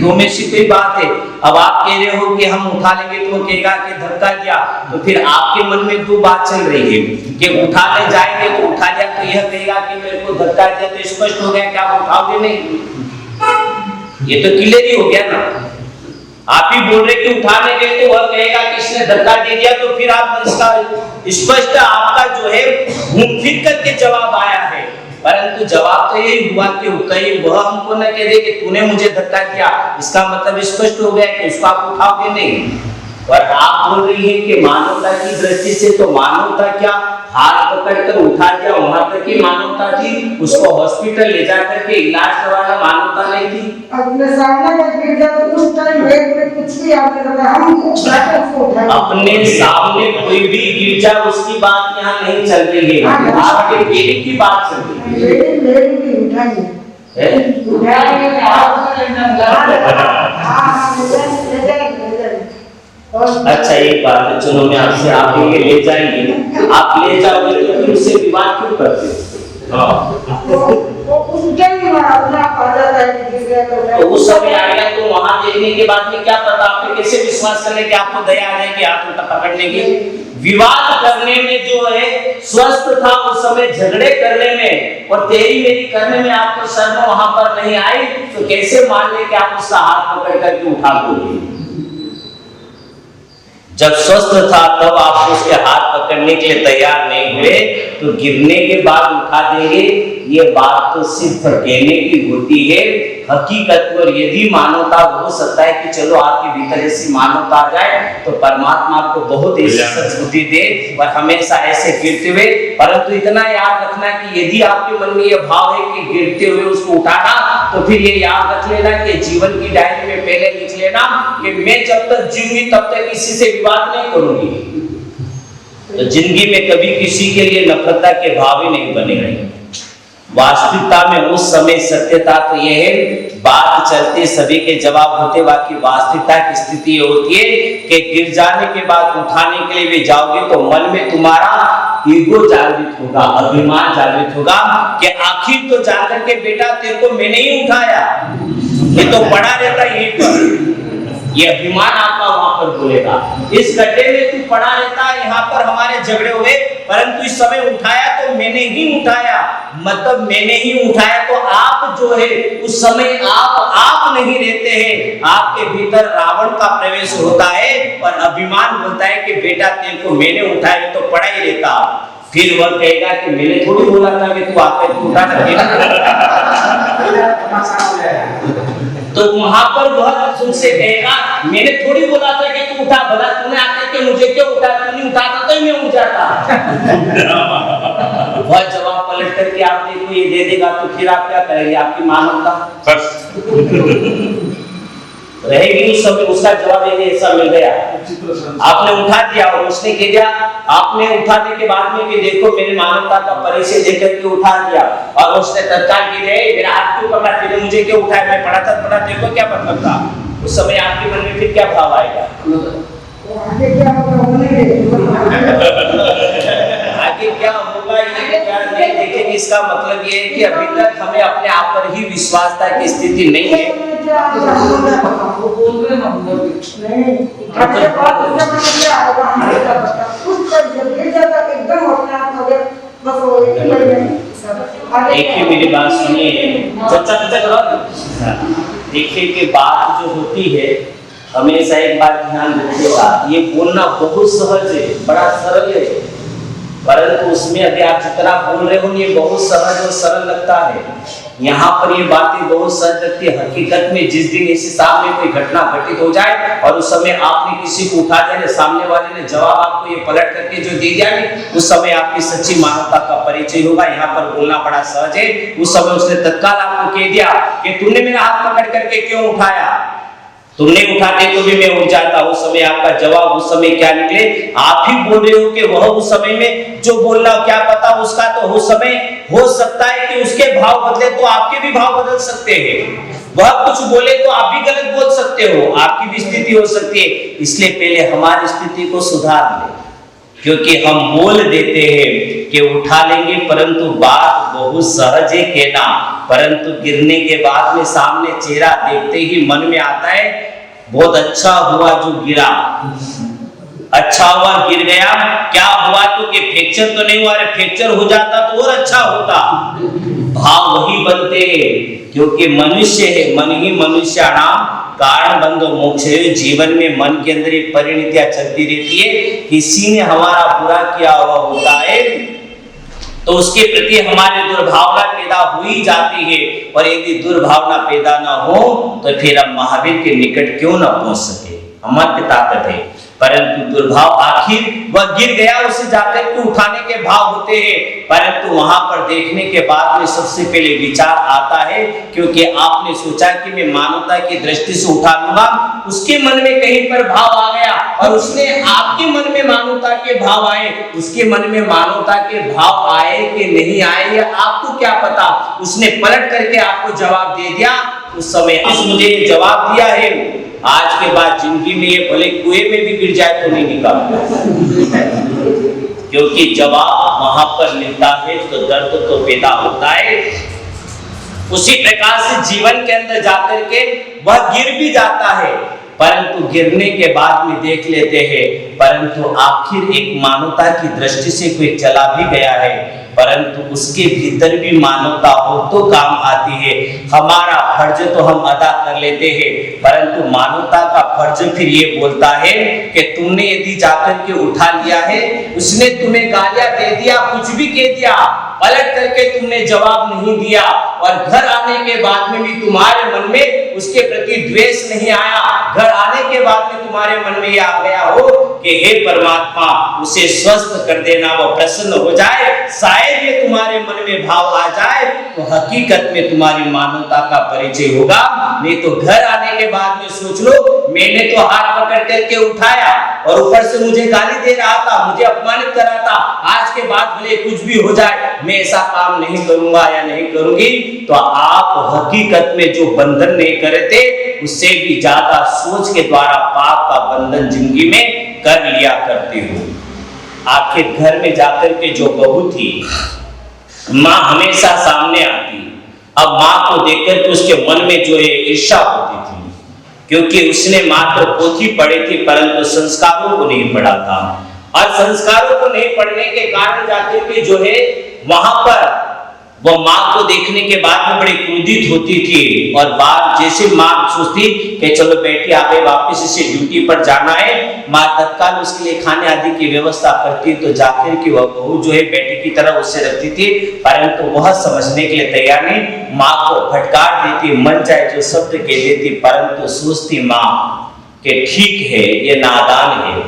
दो में से कोई बात है। अब आप कह रहे हो कि हम उठा लेंगे तो वो कहेगा कि धक्का दिया, तो फिर आपके मन में दो बात चल रही है कि उठाने जाएंगे तो उठा लिया तो यह कहेगा कि मेरे को धक्का दिया, तो स्पष्ट हो गया कि आप उठाओगे नहीं, ये तो क्लियर ही हो गया ना। आप ही बोल रहे कि उठाने गए तो वह कहेगा कि इसने धक्का दे दिया, तो फिर आप इसका स्पष्ट आपका जो है घूम फिर करके जवाब आया है, परंतु जवाब तो यही हुआ कि कहीं वह हमको न कह दे कि तूने मुझे धक्का दिया, इसका मतलब स्पष्ट हो गया कि उसको आप उठाओगे नहीं। और आप बोल रही है कि मानवता की दृष्टि से, तो मानवता क्या हाथ पकड़कर उठा दिया वहां तक की मानवता थी, उसको हॉस्पिटल ले जाकर के इलाज करवाना मानवता नहीं थी। अपने सामने कोई गिर जाए तो उस टाइम वेट में कुछ भी आपने बताया, हम अपने सामने कोई भी गिर जाए उसकी बात यहाँ नहीं चल रही है, आपके बेटे की बात चल रही है। मेरी भी उठाइए अच्छा एक बात है, चलो मैं आपसे आप ये ले जाएंगे, आप ले जाओगे तो फिर उससे विवाद क्यों करते हो? तो उस समय आएगा तो वहां देखने के बाद में क्या पता, आपको कैसे विश्वास करने की आपको दया आ जाएगी आप उल्टा पकड़ने की। विवाद करने में जो है स्वस्थ था उस समय, झगड़े करने में और तेरी मेरी करने में आपको शर्म वहां पर नहीं आई, तो कैसे मान ले कि आप उसका हाथ पकड़ करके उठा दोगे? जब स्वस्थ था तब आप उसके हाथ पकड़ने के लिए तैयार नहीं हुए, तो गिरने के बाद उठा देंगे, ये बात तो सिर्फ कहने की होती है। हकीकत पर यदि मानवता हो सकता है कि चलो आपके भीतर ऐसी मानवता आ जाए, तो परमात्मा आपको बहुत ऐसी सद्बुद्धि दे और हमेशा ऐसे गिरते हुए, परंतु इतना याद रखना कि यदि आपके मन में यह भाव है कि गिरते हुए उसको उठाना, तो फिर ये याद रख लेना कि जीवन की डायरी में पहले लिख लेना कि मैं जब तक जीऊंगी तब तक किसी से विवाद नहीं करूंगी। तो जिंदगी में कभी किसी के लिए नफरत के भाव ही नहीं बनेंगे। वास्तविकता में उस समय सत्यता तो यह है, बात चलते सभी के जवाब होते, बाकी वास्तविकता की स्थिति होती है कि गिर जाने के बाद उठाने के लिए भी जाओगे तो मन में तुम्हारा ईगो जागृत होगा, अभिमान जागृत होगा कि आखिर तो जाकर के बेटा तेरे को मैंने ही उठाया, ये तो पड़ा रहता यहीं पर, ये अभिमान आपका वहां पर बोलेगा। इस गड्ढे में तू पड़ा रहता, यहाँ पर हमारे झगड़े हुए, परंतु इस समय उठाया तो मैंने ही उठाया, मतलब मैंने ही उठाया। तो आप जो है उस समय आप नहीं रहते हैं, आपके भीतर रावण का प्रवेश होता है और अभिमान बोलता है कि बेटा तेरे को मैंने उठाया, तो पड़ा ही रहता। फिर वह कहेगा कि मैंने थोड़ी बोला था कि तू आकर उठा तो वहां पर वह उनसे कहेगा मैंने थोड़ी बोला था कि तू उठा, भला तूने आकर के मुझे क्यों उठा, तू नहीं उठाता तो मैं उठ जाता। वह जवाब पलट करके आप देखो ये दे देगा, तो फिर आप क्या करेंगे? आपकी मानवता रहेगी उस समय, उसका जवाब यदि ऐसा मिल गया, आपने उठा दिया और उसने कह दिया, आपने उठाने के बाद में कि देखो मेरी मानवता का परिचय देकर के उठा दिया, और उसने तत्काल की दे मेरा हाथ क्यों पकड़ा, तेरे मुझे क्यों उठाया, मैं पड़ा था तेरे को क्या मतलब था? उस समय आपके मन में फिर क्या भाव आएगा? आगे क्या होगा ये क्या नहीं देखेंगे। इसका मतलब ये है कि अभी तक हमें अपने आप पर ही विश्वासता की स्थिति नहीं है। देखिए मेरी बात सुनिए, देखिए कि बात जो होती है हमेशा एक बात ध्यान रखिएगा, ये बोलना बहुत सहज है, बड़ा सरल है, परंतु उसमें अभी आप जितना बोल रहे हो ये बहुत सहज और सरल लगता है। यहाँ पर ये बातें बहुत सहज लगती है। हकीकत में जिस दिन ऐसे सामने कोई घटना घटित हो जाए और उस समय आपने किसी को उठा दिया, सामने वाले ने जवाब आपको ये पलट करके जो दे दिया, उस समय आपकी सच्ची मानवता का परिचय होगा। यहाँ पर बोलना बड़ा सहज है। उस समय उसने तत्काल आपको कह दिया कि तुमने मेरा हाथ पकड़ करके क्यों उठाया, तुमने उठाते तो भी मैं उठ जाता। उस समय आपका जवाब उस समय क्या निकले, आप ही बोल रहे हो कि वह उस समय में जो बोलना क्या पता उसका, तो उस समय हो सकता है कि उसके भाव बदले तो आपके भी भाव बदल सकते हैं। वह कुछ बोले तो आप भी गलत बोल सकते हो, आपकी भी स्थिति हो सकती है। इसलिए पहले हमारी स्थिति को सुधार ले, क्योंकि हम बोल देते हैं कि उठा लेंगे, परंतु बात बहुत सहज है कहना, परंतु गिरने के बाद में सामने चेहरा देखते ही मन में आता है बहुत अच्छा हुआ जो गिरा, अच्छा हुआ गिर गया। क्या हुआ तो कि फ्रैक्चर तो नहीं हुआ, अरे फ्रैक्चर हो जाता तो और अच्छा होता। भाव वही बनते हैं, क्योंकि मनुष्य है, मन ही मनुष्याणाम कारण बंधो मोक्ष है। जीवन में मन के अंदर एक परिणतियां चलती रहती है। किसी ने हमारा बुरा किया हुआ होता है तो उसके प्रति हमारे दुर्भावना पैदा हो ही जाती है, और यदि दुर्भावना पैदा ना हो तो फिर हम महावीर के निकट क्यों ना पहुंच सके, हमारी ताकत है। परंतु दुर्भाव आखिर वह गिर गया, उसे जाकर के उठाने के भाव होते हैं, परंतु वहां पर देखने के बाद में सबसे पहले विचार आता है, क्योंकि आपने सोचा कि मैं मानवता की दृष्टि से उठा लूंगा, उसके मन में कहीं पर भाव आ गया और उसने आपके मन में मानवता के भाव आए, उसके मन में मानवता के भाव आए कि नहीं आए या आपको क्या पता, उसने पलट करके आपको जवाब दे दिया। उस समय मुझे जवाब दिया है, आज के बाद जिंदगी में ये भले कुएं में भी गिर जाए तो नहीं निकालता, क्योंकि जवाब वहां पर मिलता है तो दर्द तो पैदा होता है। उसी प्रकार से जीवन के अंदर जाकर के वह गिर भी जाता है, परंतु गिरने के बाद में देख लेते हैं, परंतु आखिर एक मानवता की दृष्टि से कोई चला भी गया है, परंतु उसके भीतर भी मानवता हो तो काम आती है। हमारा फर्ज तो हम अदा कर लेते हैं, परंतु मानवता का फर्ज फिर ये बोलता है कि तुमने यदि जाकर के उठा लिया है, उसने तुम्हें गालियां दे दिया, कुछ भी कह दिया, पलट करके तुमने जवाब नहीं दिया, और घर आने के बाद में भी तुम्हारे मन में उसके प्रति द्वेष नहीं आया, घर आने के बाद में तुम्हारे मन में यह आ गया हो कि हे परमात्मा उसे स्वस्थ कर देना, वो प्रसन्न हो जाए, शायद ये तुम्हारे मन में भाव आ जाए तो हकीकत में तुम्हारी मानवता का परिचय होगा। नहीं तो घर आने के बाद में सोच लो मैंने तो हाथ पकड़ करके उठाया और ऊपर से मुझे गाली दे रहा था, मुझे अपमानित कर रहा था, आज के बाद भले कुछ भी हो जाए मैं ऐसा काम नहीं करूंगा या नहीं करूंगी, तो आप हकीकत में जो बंधन नहीं करते उससे भी ज्यादा सोच के द्वारा पाप का बंधन जिंदगी में कर लिया करते हो। आखिर घर में जाकर के जो बहू थी, माँ हमेशा सामने आती, अब माँ को देखकर के उसके मन में जो है ईर्ष्या होती थी, क्योंकि उसने मात्र पोथी पढ़ी थी परंतु संस्कारों को नहीं पढ़ा था, और संस्कारों को नहीं पढ़ने के कारण जाकर के जो है वहां पर वो माँ को देखने के बाद में बड़ी क्रोधित होती थी, और बात जैसे माँ सोचती कि चलो बेटी आगे वापस इसे ड्यूटी पर जाना है, माँ तत्काल उसके लिए खाने आदि की व्यवस्था करती, तो जाकर के वह बहू जो है बेटी की तरह उससे रखती थी, परंतु वह समझने के लिए तैयार नहीं, माँ को फटकार देती, मन चाहे जो शब्द कह देती, परंतु सोचती माँ कि ठीक है ये नादान है,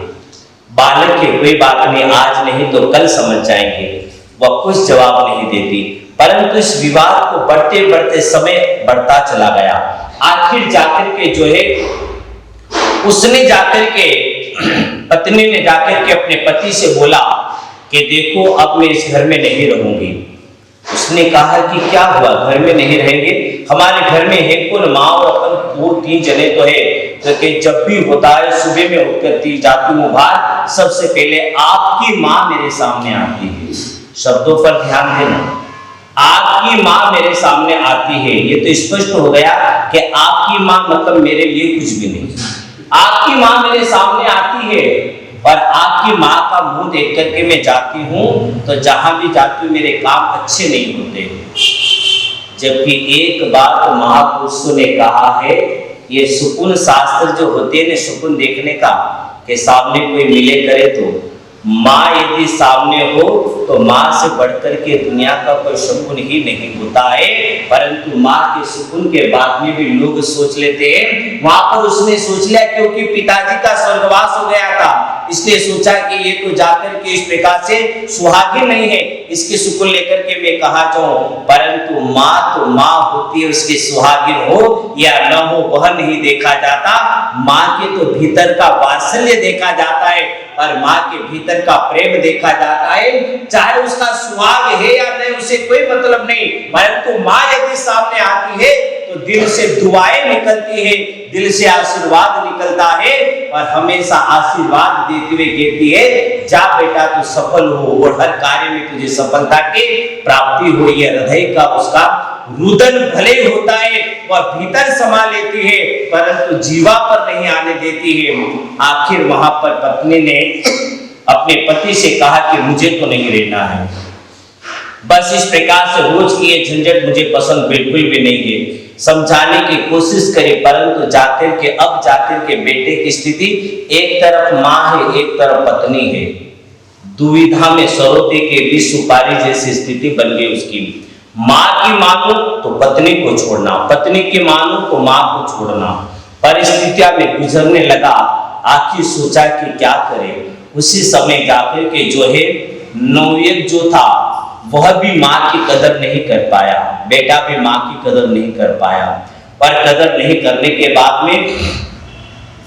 बालक है, कोई बात नहीं, आज नहीं तो कल समझ जाएंगे, वह कुछ जवाब नहीं देती। परंतु इस विवाद को बढ़ते बढ़ते समय बढ़ता चला गया। आखिर जाकर के जो है उसने जाकर के पत्नी ने जाकर के अपने पति से बोला कि देखो अब मैं इस घर में नहीं रहूंगी। उसने कहा कि क्या हुआ, घर में नहीं रहेंगे, हमारे घर में है कौन, माँ और अपन 2-3 जने तो है, तो जब भी होता है सुबह में उठकर जाती हूँ बाहर, सबसे पहले आपकी माँ मेरे सामने आती है। शब्दों पर ध्यान देना, आपकी माँ मेरे सामने आती है, ये तो स्पष्ट हो गया कि आपकी माँ मतलब मेरे लिए कुछ भी नहीं, आपकी माँ मेरे सामने आती है, और आपकी माँ का मुंह देख करके मैं जाती हूँ तो जहां भी जाती हूँ मेरे काम अच्छे नहीं होते। जबकि एक बात महापुरुषों ने कहा है ये सुकून शास्त्र जो होते हैं ना, सुकून देखने का, के सामने कोई मिले करे तो माँ यदि सामने हो तो माँ से बढ़कर के दुनिया का कोई सुकून ही नहीं होता है। परंतु माँ के सुकून के बाद में भी लोग सोच लेते हैं, वहां पर उसने सोच लिया क्योंकि पिताजी का स्वर्गवास हो गया था, इसलिए सोचा कि ये तो जाकर के इस प्रकार से सुहागिन नहीं है, इसके सुकून लेकर के मैं कहा जाऊं। परंतु माँ तो माँ होती है, उसके सुहागिन हो या न हो वह नहीं देखा जाता। माँ के तो भीतर का वात्सल्य देखा जाता है और माँ के भीतर का प्रेम देखा जाता है, चाहे उसका सुहाग है या नहीं उसे कोई मतलब नहीं। परंतु माँ यदि सामने आती है तो दिल से दुआएं निकलती है, दिल से आशीर्वाद निकलता है और हमेशा आशीर्वाद देते हुए कहती है, जा बेटा तू सफल हो और हर कार्य में तुझे सफलता की प्राप्ति हो। यह हृदय का उसका रुदन भले होता है, वह भीतर समा लेती है परंतु जीवा पर नहीं आने देती है। आखिर वहां पर पत्नी ने अपने पति से कहा कि मुझे तो नहीं रहना है, बस इस प्रकार से रोज की ये झंझट मुझे पसंद बिल्कुल भी नहीं है। समझाने की कोशिश करी परंतु जाकर के बेटे की स्थिति, एक तरफ माँ है एक तरफ पत्नी है, दुविधा में सरोते के बीच सुपारी जैसी स्थिति बन गई उसकी। माँ की मानो तो पत्नी को छोड़ना, पत्नी की मानो तो माँ को छोड़ना, परिस्थितियां में गुजरने लगा। आखिर सोचा कि क्या करे। उसी समय जाकर के जो है नवयुवक जो था वह भी माँ की कदर नहीं कर पाया, बेटा भी माँ की कदर नहीं कर पाया। पर कदर नहीं करने के बाद में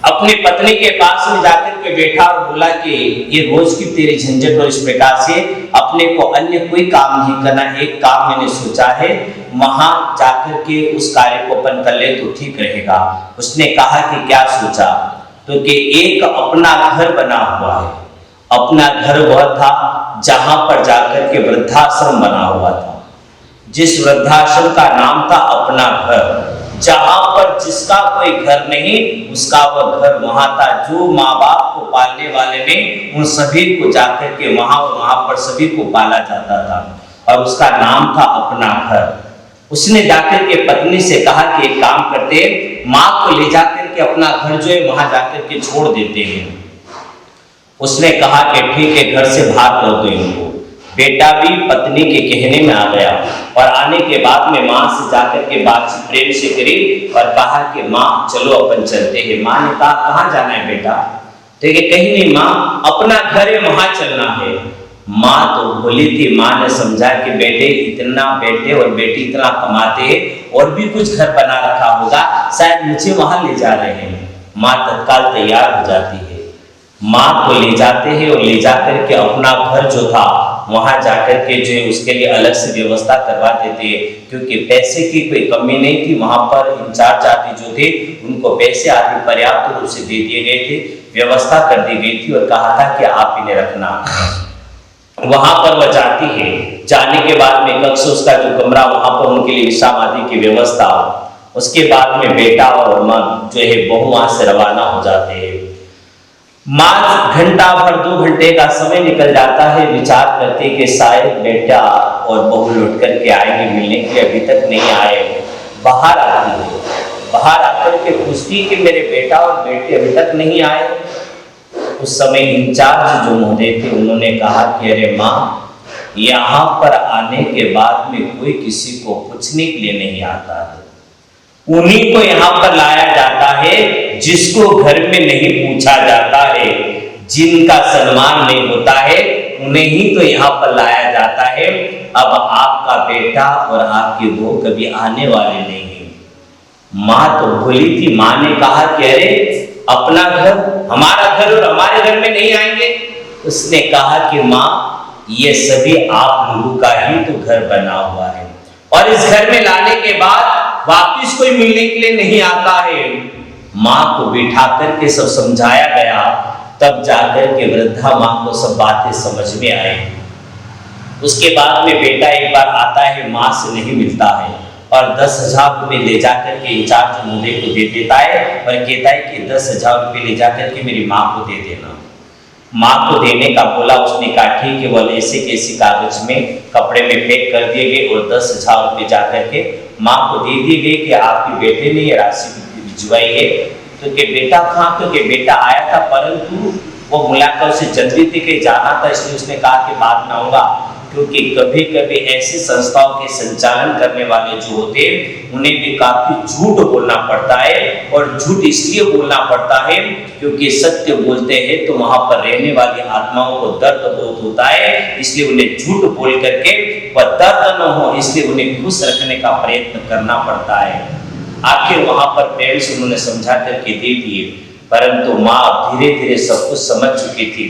अपनी पत्नी के पास में जाकर के बैठा और बोला कि ये रोज की तेरी झंझट और इस प्रकार से अपने को अन्य कोई काम नहीं करना, एक काम मैंने सोचा है, वहां जाकर के उस कार्य को अपन कर ले तो ठीक रहेगा। उसने कहा कि क्या सोचा, तो कि एक अपना घर बना हुआ है। अपना घर वह था जहां पर जाकर के वृद्धाश्रम बना हुआ था, जिस वृद्धाश्रम का नाम था अपना घर, जहां पर जिसका कोई घर नहीं उसका वह घर वहां था। जो माँ बाप को पालने वाले ने उन सभी को जाकर के वहां पर सभी को पाला जाता था और उसका नाम था अपना घर। उसने जाकर के पत्नी से कहा कि एक काम करते, माँ को ले जाकर के अपना घर जो है वहां जाकर के छोड़ देते हैं। उसने कहा कि ठीक है, घर से बाहर कर दो इनको। बेटा भी पत्नी के कहने में आ गया और आने के बाद में माँ से जाकर के बातचीत प्रेम से करी और कहा कि माँ चलो अपन चलते हैं। माँ ने कहा कहाँ जाना है बेटा, तो कहीं नहीं माँ, अपना घर है वहां चलना है। माँ तो बोली थी, माँ ने समझा कि बेटे और बेटी इतना कमाते हैं और भी कुछ घर बना रखा होगा, शायद मुझे वहां ले जा रहे हैं। माँ तत्काल तैयार हो जाती है, माँ को ले जाते हैं और ले जाकर के अपना घर जो था वहां जाकर के जो है उसके लिए अलग से व्यवस्था करवा देते हैं, क्योंकि पैसे की कोई कमी नहीं थी। वहां पर इंचार्ज आदि जो थे उनको पैसे आदि पर्याप्त रूप से दे दिए गए थे, व्यवस्था कर दी गई थी और कहा था कि आप इन्हें रखना। वहां पर वह जाती है, जाने के बाद में कक्ष उसका जो कमरा वहां पर उनके लिए विश्राम आदि की व्यवस्था। उसके बाद में बेटा और माँ जो है बहू वहां से रवाना हो जाते हैं। माँ घंटा भर 2 घंटे का समय निकल जाता है, विचार करते कि शायद बेटा और बहू लौट कर के आएंगे मिलने के लिए, अभी तक नहीं आए। बाहर आती है, बाहर आकर के पूछती कि मेरे बेटा और बेटी अभी तक नहीं आए। उस समय इंचार्ज जो महोदय थे उन्होंने कहा कि अरे माँ, यहाँ पर आने के बाद में कोई किसी को पूछने के लिए नहीं आता है, उन्हीं को यहाँ पर लाया जाता है जिसको घर में नहीं पूछा जाता है, जिनका सम्मान नहीं होता है उन्हें ही तो यहाँ पर लाया जाता है। अब आपका बेटा और आपकी बहू कभी आने वाले नहीं है। माँ तो भूली थी, माँ ने कहा कि अरे अपना घर, हमारा घर और हमारे घर में नहीं आएंगे। उसने कहा कि माँ, ये सभी आप लोगों का ही तो घर बना हुआ है और इस घर में लाने के बाद वापिस कोई मिलने के लिए नहीं आता है। माँ को बिठा करके सब समझाया गया, तब जाकर के वृद्धा माँ को सब बातें समझ में आई। उसके बाद में बेटा एक बार आता है, माँ से नहीं मिलता है और 10,000 रुपये ले जाकर के इंचार्ज महोदय को दे देता है और कहता है कि 10,000 रुपये ले जाकर के मेरी माँ को दे देना। माँ को देने का बोला, उसने कहा ठीक है। वो ऐसे के ऐसे कागज में कपड़े में पैक कर दिए गए और 10,000 रुपये जाकर के माँ को दे दिए गए कि आपके बेटे ने ये राशि भिजवाई है। तो कि बेटा कहाँ? तो कि बेटा आया था परंतु वो मुलाकात से जल्दी थी कि जाना था, इसलिए उसने कहा कि बाद में आऊँगा। क्योंकि कभी कभी ऐसी संस्थाओं के संचालन करने वाले जो होते हैं उन्हें भी काफी झूठ बोलना पड़ता है, और झूठ इसलिए बोलना पड़ता है क्योंकि सत्य बोलते हैं तो वहां पर रहने वाली आत्माओं को दर्द बहुत होता है, इसलिए उन्हें झूठ बोल करके वह दर्द न हो इसलिए उन्हें खुश रखने का प्रयत्न करना पड़ता है। आखिर वहां पर प्रेम से उन्होंने समझा करके दे दिए, परंतु माँ धीरे धीरे सब कुछ समझ चुकी थी।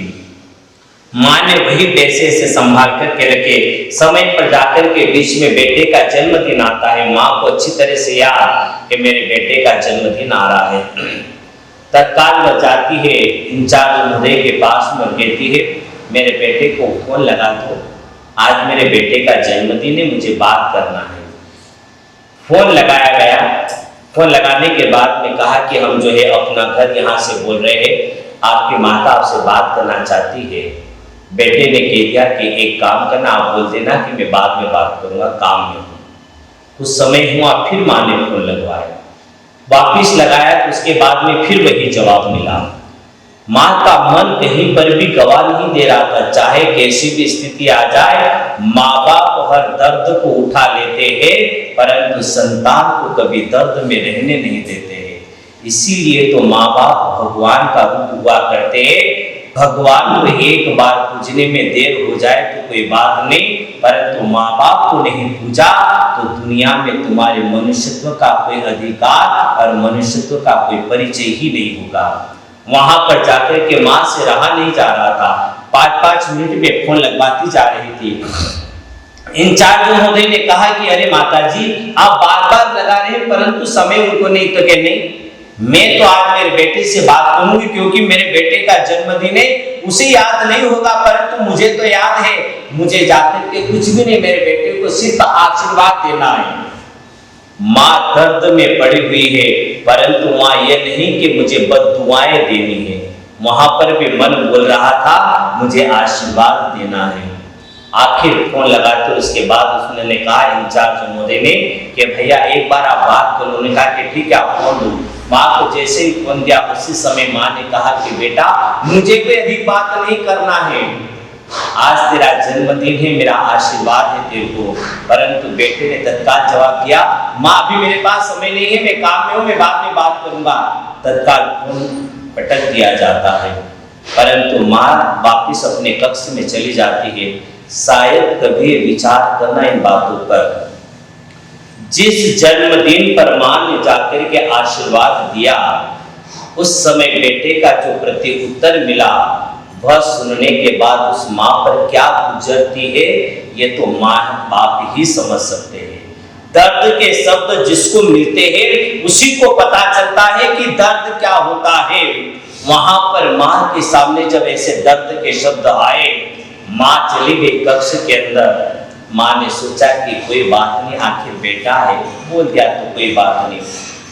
माँ ने वही पैसे से संभाल करके रखे। समय पर जाकर के बीच में बेटे का जन्मदिन आता है। माँ को अच्छी तरह से याद कि मेरे बेटे का जन्मदिन आ रहा है। तत्काल वह जाती है इंचार्ज महोदय के पास में, कहती है मेरे बेटे को फोन लगा दो, आज मेरे बेटे का जन्मदिन है, मुझे बात करना है। फोन लगाया गया। फोन लगाने के बाद में कहा कि हम जो है अपना घर यहाँ से बोल रहे हैं, आपकी माता आपसे बात करना चाहती है। बेटे ने कह दिया कि एक काम करना, आप बोल देना कि मैं बाद में बात करूंगा, काम में हूँ। कुछ समय हुआ, फिर माँ ने फोन लगवाया, वापिस लगाया तो उसके बाद में फिर वही जवाब मिला। माँ का मन कहीं पर भी गवाह नहीं दे रहा था, चाहे कैसी भी स्थिति आ जाए माँ बाप हर दर्द को उठा लेते हैं परंतु संतान को कभी दर्द में रहने नहीं देते हैं। इसीलिए तो माँ बाप भगवान का रूप हुआ करते हैं। भगवान को एक बार पूजने में देर हो जाए तो कोई बात नहीं, परंतु माँ बाप को नहीं पूजा तो दुनिया में तुम्हारे मनुष्यत्व का कोई अधिकार और मनुष्यत्व का कोई परिचय ही नहीं होगा। वहां पर जाकर के माँ से रहा नहीं जा रहा था, 5-5 मिनट में फोन लगवाती जा रही थी। इंचार्ज महोदय ने कहा कि अरे माता जी आप बार बार लगा रहे हैं परंतु समय उनको नहीं, तो क्या नहीं, मैं तो आज मेरे बेटे से बात करूंगी क्योंकि मेरे बेटे का जन्मदिन है, उसे याद नहीं होगा परंतु मुझे तो याद है। मुझे जाकर के कुछ भी नहीं, मेरे बेटे को सिर्फ आशीर्वाद देना है। माँ दर्द में पड़ी हुई है परंतु माँ यह नहीं कि मुझे बद्दुआएं देनी है, वहां पर भी मन बोल रहा था मुझे आशीर्वाद देना है। आखिर फोन लगाते उसके बाद उसने कहा इंचार्ज महोदय ने कि भैया एक बार आप बात करो। उन्होंने कहा कि ठीक है आप फोन दो। माँ को जैसे ही फोन दिया उसी समय माँ ने कहा कि बेटा मुझे कोई अधिक बात नहीं करना है, आज तेरा जन्मदिन है, मेरा आशीर्वाद है तेरे को। परंतु बेटे ने तत्काल जवाब दिया माँ अभी मेरे पास समय नहीं है, मैं काम में हूँ, मैं बाद में बात करूंगा। तत्काल फोन पटक दिया जाता है, परंतु माँ वापिस अपने कक्ष में चली जाती है। शायद कभी विचार करना इन बातों पर। जिस जन्मदिन पर माँ ने जाकर के आशीर्वाद दिया उस समय बेटे का जो प्रति उत्तर मिला वह सुनने के बाद उस माँ पर क्या गुजरती है ये तो माँ बाप ही समझ सकते हैं। दर्द के शब्द जिसको मिलते हैं उसी को पता चलता है कि दर्द क्या होता है। वहां पर माँ के सामने जब ऐसे दर्द के शब्द आए, माँ चली गई कक्ष के अंदर। माँ ने सोचा कि कोई बात नहीं, आखिर बेटा है, बोल दिया तो कोई बात नहीं।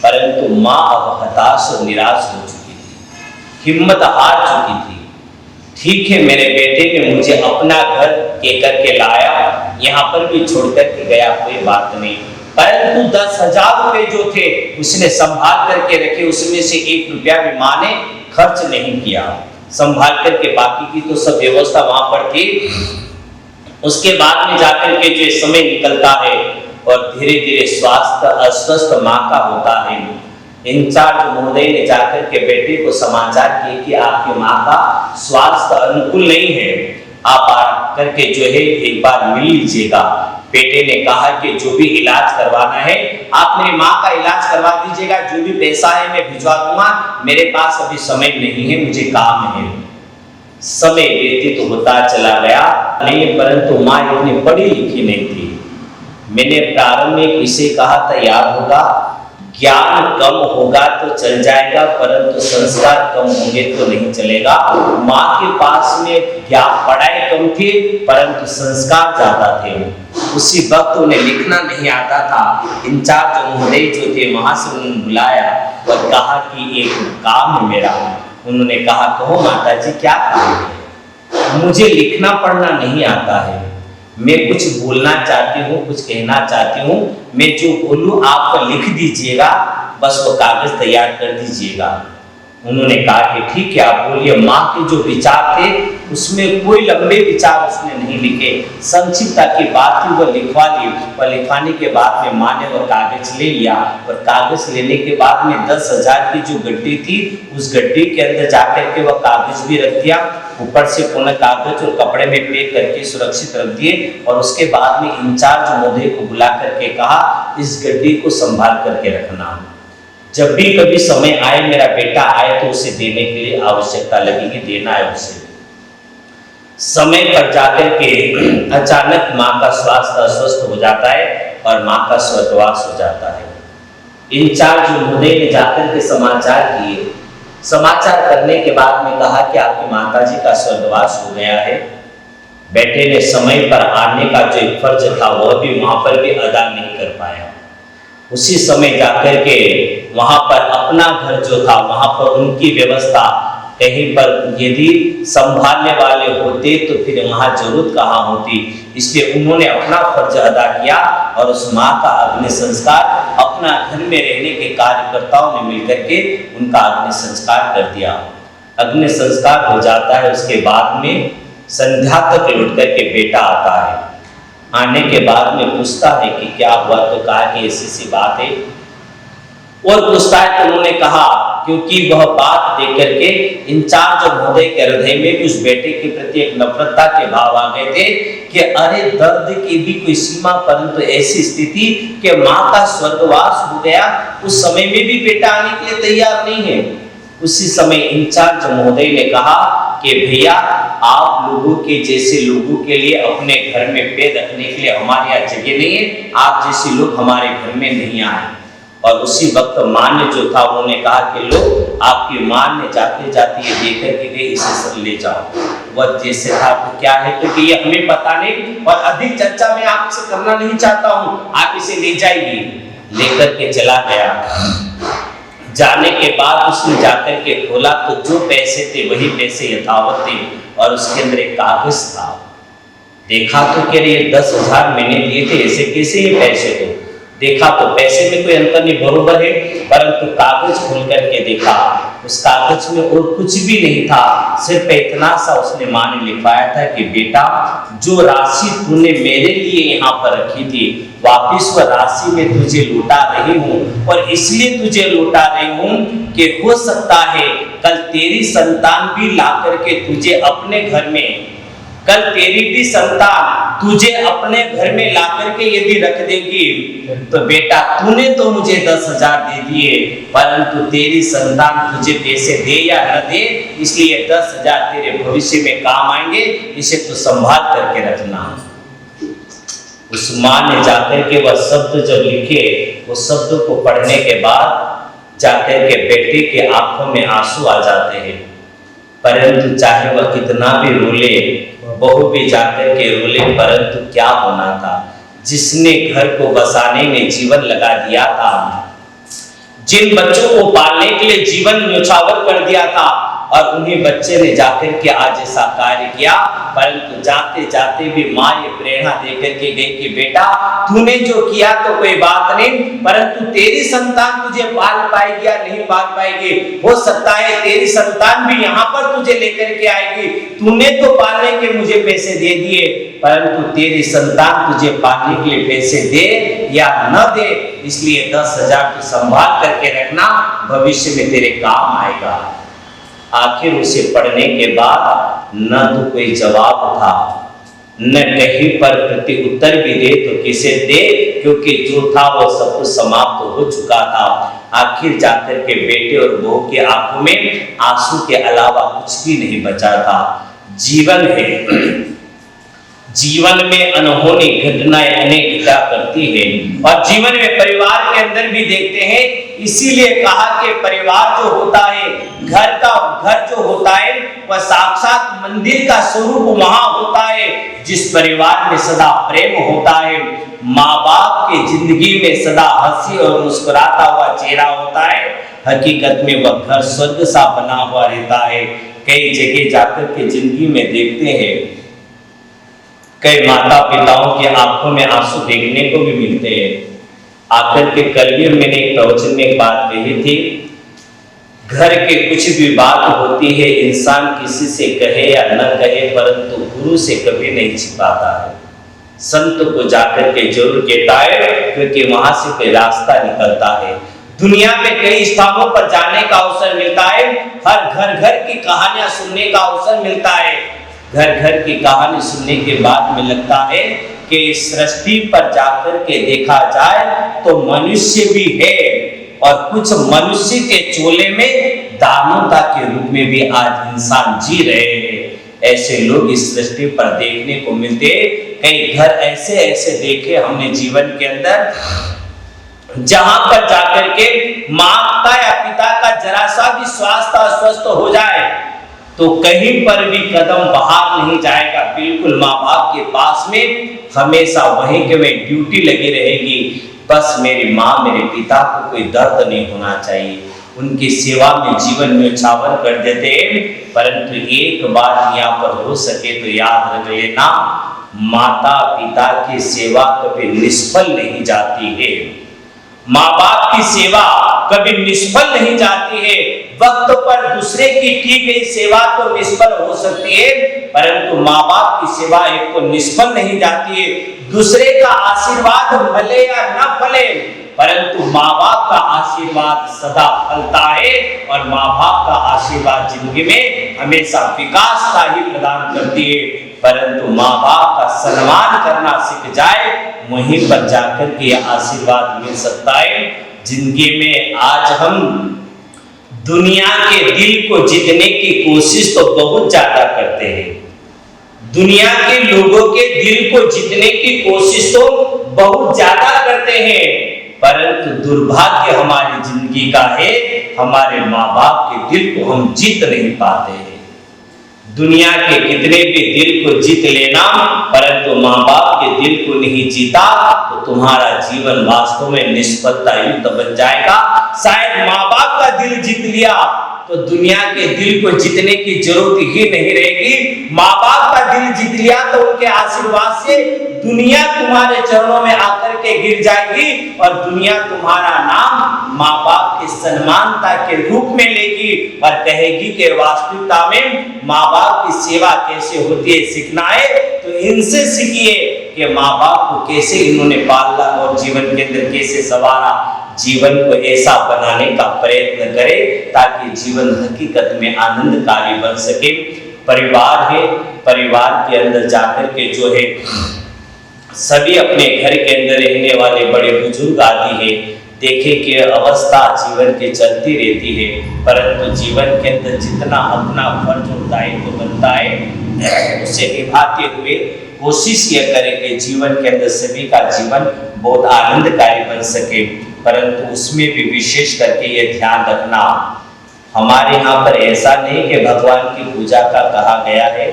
परंतु माँ अब हताश और निराश हो चुकी थी, हिम्मत हार चुकी थी। ठीक है मेरे बेटे ने मुझे अपना घर के करके लाया, यहाँ पर भी छोड़ करके गया, कोई बात नहीं, परंतु 10,000 रुपए जो थे उसने संभाल करके रखे, उसमें से 1 रुपया भी माँ ने खर्च नहीं किया। संभाल करके बाकी की तो सब व्यवस्था वहां पर थी। उसके बाद में जाकर के जो समय निकलता है और धीरे धीरे स्वास्थ्य अस्वस्थ माँ का होता है। इंचार्ज महोदय ने जाकर के बेटे को समाचार किए कि आपकी माँ का स्वास्थ्य अनुकूल नहीं है, आप आकर के जो है एक बार मिल लीजिएगा। बेटे ने कहा कि जो भी इलाज करवाना है आप मेरी माँ का इलाज करवा दीजिएगा, जो भी पैसा है मैं भिजवा दूंगा, मेरे पास अभी समय नहीं है, मुझे काम है। समय व्यतीत होता चला गया नहीं, परंतु माँ इतनी पढ़ी लिखी नहीं थी। मैंने प्रारंभ में इसे कहा था याद होगा, ज्ञान कम होगा तो चल जाएगा परंतु संस्कार कम होंगे तो नहीं चलेगा। माँ के पास में ज्ञान पढ़ाई कम थी परंतु संस्कार ज्यादा थे। उसी वक्त उन्हें लिखना नहीं आता था। इंचार्ज महोदय जो थे वहां से उन्होंने बुलाया और कहा कि एक काम है मेरा। उन्होंने कहा कहो माता जी क्या काम है? मुझे लिखना पढ़ना नहीं आता है, मैं कुछ बोलना चाहती हूँ, कुछ कहना चाहती हूँ, मैं जो बोलूँ आप लिख दीजिएगा, बस वो कागज तैयार कर दीजिएगा। उन्होंने कहा कि ठीक है, आप बोलिए। माँ के जो विचार थे उसमें कोई लंबे विचार उसने नहीं लिखे, संक्षिप्तता की बात थी वह लिखवा ली। और लिखवाने के बाद में माँ ने वह कागज ले लिया और कागज लेने के बाद में 10,000 की जो गड्डी थी उस गड्डी के अंदर जाकर के वह कागज भी रख दिया, ऊपर से पुनः कागज और कपड़े में पैक करके सुरक्षित रख दिए। और उसके बाद में इंचार्ज महोदय को बुला करके कहा, इस गड्डी को संभाल करके रखना, जब भी कभी समय आए, मेरा बेटा आए तो उसे देने के लिए आवश्यकता लगेगी, देना है उसे। समय पर जाकर के अचानक माँ का स्वास्थ्य अस्वस्थ हो जाता है और माँ का स्वर्गवास हो जाता है। इंचार्ज महोदय ने जाकर के समाचार किए। समाचार करने के बाद में कहा कि आपकी माताजी का स्वर्गवास हो गया है। बेटे ने समय पर आने का जो एक फर्ज था वह भी वहां पर भी अदा नहीं कर पाया। उसी समय जाकर के वहां पर अपना घर जो था वहां पर उनकी व्यवस्था, कहीं पर यदि संभालने वाले होते तो फिर वहां जरूरत कहाँ होती। इसलिए उन्होंने अपना फर्ज अदा किया और उस माँ का अग्नि संस्कार अपना घर में रहने के कार्यकर्ताओं ने मिलकर के उनका अग्नि संस्कार कर दिया। अग्नि संस्कार हो जाता है, उसके बाद में संध्या तक लौट करके बेटा आता है। आने के बाद में पूछता है कि क्या हुआ, तो कहा कि ऐसी बात है। और पूछता है तो उन्होंने कहा, क्योंकि वह बात देख करके इंचार्ज महोदय के हृदय में भी उस बेटे के प्रति एक नफरतता के भाव आ गए थे कि अरे दर्द की भी कोई सीमा, परंतु ऐसी स्थिति कि माँ का स्वर्गवास हो गया, उस समय में भी बेटा आने के लिए तैयार नहीं है। उसी समय इंचार्ज महोदय ने कहा कि भैया, आप लोगों के जैसे लोगों के लिए अपने घर में पैर रखने के लिए हमारे यहाँ जगह नहीं है, आप जैसे लोग हमारे घर में नहीं आए। और उसी वक्त माँ ने जो था उन्होंने कहा कि लो, आपकी माँ ने जाते जाते ये देकर के गई, इसे ले जाओ। वह जैसे था तो क्या है, क्योंकि ये हमें पता नहीं और अधिक चर्चा मैं आपसे करना नहीं चाहता हूँ, आप इसे ले जाइए। लेकर के चला गया। जाने के बाद उसने जाकर के खोला तो जो पैसे थे वही पैसे यथावत थे और उसके अंदर एक कागज था। देखा तो कह रही है 10,000 मैंने दिए थे, ऐसे कैसे ये पैसे थे। देखा तो पैसे में कोई अंतर नहीं, बरोबर है, परंतु कागज खोल करके देखा, उस कागज में और कुछ भी नहीं था, सिर्फ इतना सा उसने माँ ने लिखवाया था कि बेटा, जो राशि तूने मेरे लिए यहाँ पर रखी थी वापिस वह राशि में तुझे लौटा रही हूँ। और इसलिए तुझे लौटा रही हूँ कि हो सकता है कल तेरी संतान भी ला करके तुझे अपने घर में, कल तेरी भी संतान तुझे अपने घर में ला करके यदि रख देगी तो बेटा, तूने तो मुझे 10,000 दे दिए, परंतु तेरी संतान तुझे पैसे दे या न दे, इसलिए 10,000 तेरे भविष्य में काम आएंगे, इसे तो संभाल करके रखना। उस माँ ने जाकर के वह शब्द जब लिखे, उस शब्द को पढ़ने के बाद जाकर के बेटे के आंखों में आंसू आ जाते हैं। परंतु चाहे वह कितना भी रोले, बहू भी जाकर के रोले, परंतु क्या होना था। जिसने घर को बसाने में जीवन लगा दिया था, जिन बच्चों को पालने के लिए जीवन न्यौछावर कर दिया था, और उन्हीं बच्चे ने जाकर के आज ऐसा कार्य किया, परंतु जाते जाते भी माँ ये प्रेरणा देकर के गई कि बेटा, तूने जो किया तो कोई बात नहीं, परंतु तेरी संतान तुझे पाल पाएगी या नहीं पाल पाएगी, हो सकता है तेरी संतान भी यहाँ पर तुझे लेकर के आएगी। तूने तो पालने के मुझे पैसे दे दिए, परंतु तेरी संतान तुझे पालने के लिए पैसे दे या न दे, इसलिए 10,000 तू संभाल करके रखना, भविष्य में तेरे काम आएगा। आखिर उसे पढ़ने के बाद न तो कोई जवाब था, न कहीं पर प्रति उत्तर भी दे तो किसे दे, क्योंकि जो था वो सब कुछ समाप्त हो चुका था। आखिर जाकर के बेटे और बहू के आंखों में आंसू के अलावा कुछ भी नहीं बचा था। जीवन है, जीवन में अनहोनी घटनाएं अनेक क्या करती है, और जीवन में परिवार के अंदर भी देखते हैं। इसीलिए कहा कि परिवार जो होता है, घर जो होता है, वह साक्षात मंदिर का स्वरूप वहां होता है। जिस परिवार में सदा प्रेम होता है, माँ बाप की जिंदगी में सदा हंसी और मुस्कुराता हुआ चेहरा होता है, हकीकत में वह घर स्वर्ग सा बना हुआ रहता है। कई जगह जाकर के जिंदगी में देखते हैं, कई माता पिताओं की आंखों में आंसू देखने को भी मिलते हैं। आकर के कल भी मैंने एक प्रवचन में एक बात कही थी, घर के कुछ भी बात होती है इंसान किसी से कहे या न कहे, परंतु गुरु से कभी नहीं छिपाता है। संत को जाकर के जरूर कहता है, क्योंकि वहां से कोई रास्ता निकलता है। दुनिया में कई स्थानों पर जाने का अवसर मिलता है, हर घर घर की कहानियां सुनने का अवसर मिलता है। घर घर की कहानी सुनने के बाद में लगता है कि सृष्टि पर जाकर के देखा जाए तो मनुष्य भी है, और कुछ मनुष्य के चोले में दानवता के रूप में भी आज इंसान जी रहे हैं। ऐसे लोग इस सृष्टि पर देखने को मिलते। कई घर ऐसे ऐसे देखे हमने जीवन के अंदर, जहां पर जाकर के माता या पिता का जरा सा भी स्वास्थ्य अस्वस्थ हो जाए तो कहीं पर भी कदम बाहर नहीं जाएगा, बिल्कुल माँ बाप के पास में हमेशा वहीं के में ड्यूटी लगी रहेगी। बस मेरी माँ मेरे पिता को कोई दर्द नहीं होना चाहिए, उनकी सेवा में जीवन में न्यौछावर कर देते हैं। परंतु एक बात यहाँ पर हो सके तो याद रख लेना, माता पिता की सेवा कभी निष्फल नहीं जाती है। माँ बाप की सेवा कभी निष्फल नहीं जाती है। वक्त पर दूसरे की गई सेवा तो निष्फल हो सकती है, परंतु माँ बाप की सेवा एक तो निष्फल नहीं जाती है। दूसरे का आशीर्वाद भले या न भले, परंतु माँ बाप का आशीर्वाद सदा फलता है, और माँ बाप का आशीर्वाद जिंदगी में हमेशा विकास का ही प्रदान करती है। परंतु माँ बाप का सम्मान करना सीख जाए, वहीं पर जाकर के आशीर्वाद मिल सकता है। जिंदगी में आज हम दुनिया के दिल को जीतने की कोशिश तो बहुत ज्यादा करते हैं, दुनिया के लोगों के दिल को जीतने की कोशिश तो बहुत ज्यादा करते हैं, परंतु दुर्भाग्य हमारी जिंदगी का है, हमारे माँ बाप के दिल को हम जीत नहीं पाते हैं। दुनिया के कितने भी दिल को जीत लेना, परंतु माँ बाप के दिल को नहीं जीता तो तुम्हारा जीवन वास्तव में निष्फलता युक्त बन जाएगा। शायद माँ बाप का दिल जीत लिया तो दुनिया के दिल को जीतने की जरूरत ही नहीं रहेगी। माँ बाप का दिल जीत लिया तो उनके आशीर्वाद से दुनिया तुम्हारे चरणों में आकर के गिर जाएगी, और दुनिया तुम्हारा नाम माँ बाप की सम्मानता के रूप में लेगी और कहेगी कि वास्तविकता में माँ बाप की सेवा कैसे होती है सीखना है तो इनसे सीखिए कि माँ बाप को कैसे इन्होंने पाला और जीवन के अंदर कैसे संवारा। जीवन को ऐसा बनाने का प्रयत्न करें ताकि जीवन हकीकत में आनंदकारी बन सके। परिवार है, परिवार के अंदर जाकर के जो है सभी अपने घर के अंदर रहने वाले बड़े बुजुर्ग आदि है, देखे कि अवस्था जीवन की चलती रहती है, परंतु जीवन के अंदर जितना अपना फर्ज और दायित्व बनता है उसे निभाते हुए कोशिश यह करें कि जीवन के अंदर सभी का जीवन बहुत आनंदकारी बन सके। परंतु उसमें भी विशेष करके ये ध्यान रखना, हमारे यहाँ पर ऐसा नहीं कि भगवान की पूजा का कहा गया है,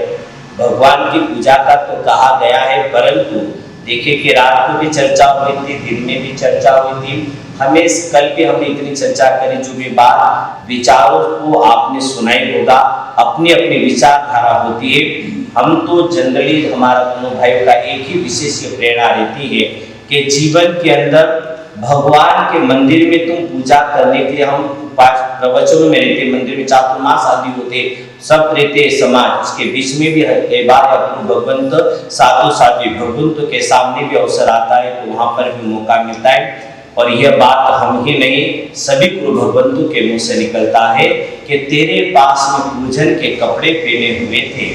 भगवान की पूजा का तो कहा गया है, परंतु देखिए कि रात को भी चर्चा हुई थी, दिन में भी चर्चा हुई थी। हमें कल भी हमने इतनी चर्चा करी, जो भी बात विचारों को आपने सुनाई होगा, अपनी अपनी विचारधारा होती है। हम तो जनरली हमारा दोनों भाइयों का एक ही विशेष प्रेरणा रहती है कि जीवन के अंदर भगवान के मंदिर में तुम पूजा करने के लिए, हम प्रवचनों में रहते, मंदिर में चातुर्मास आदि होते, सब रहते समाज, उसके बीच में भी कई बार भगवंत साधु साध्वी भगवंत के सामने भी अवसर आता है तो वहां पर भी मौका मिलता है। और यह बात हम ही नहीं सभी गुरु भगवंतों के मुंह से निकलता है कि तेरे पास में पूजन के कपड़े पहने हुए थे,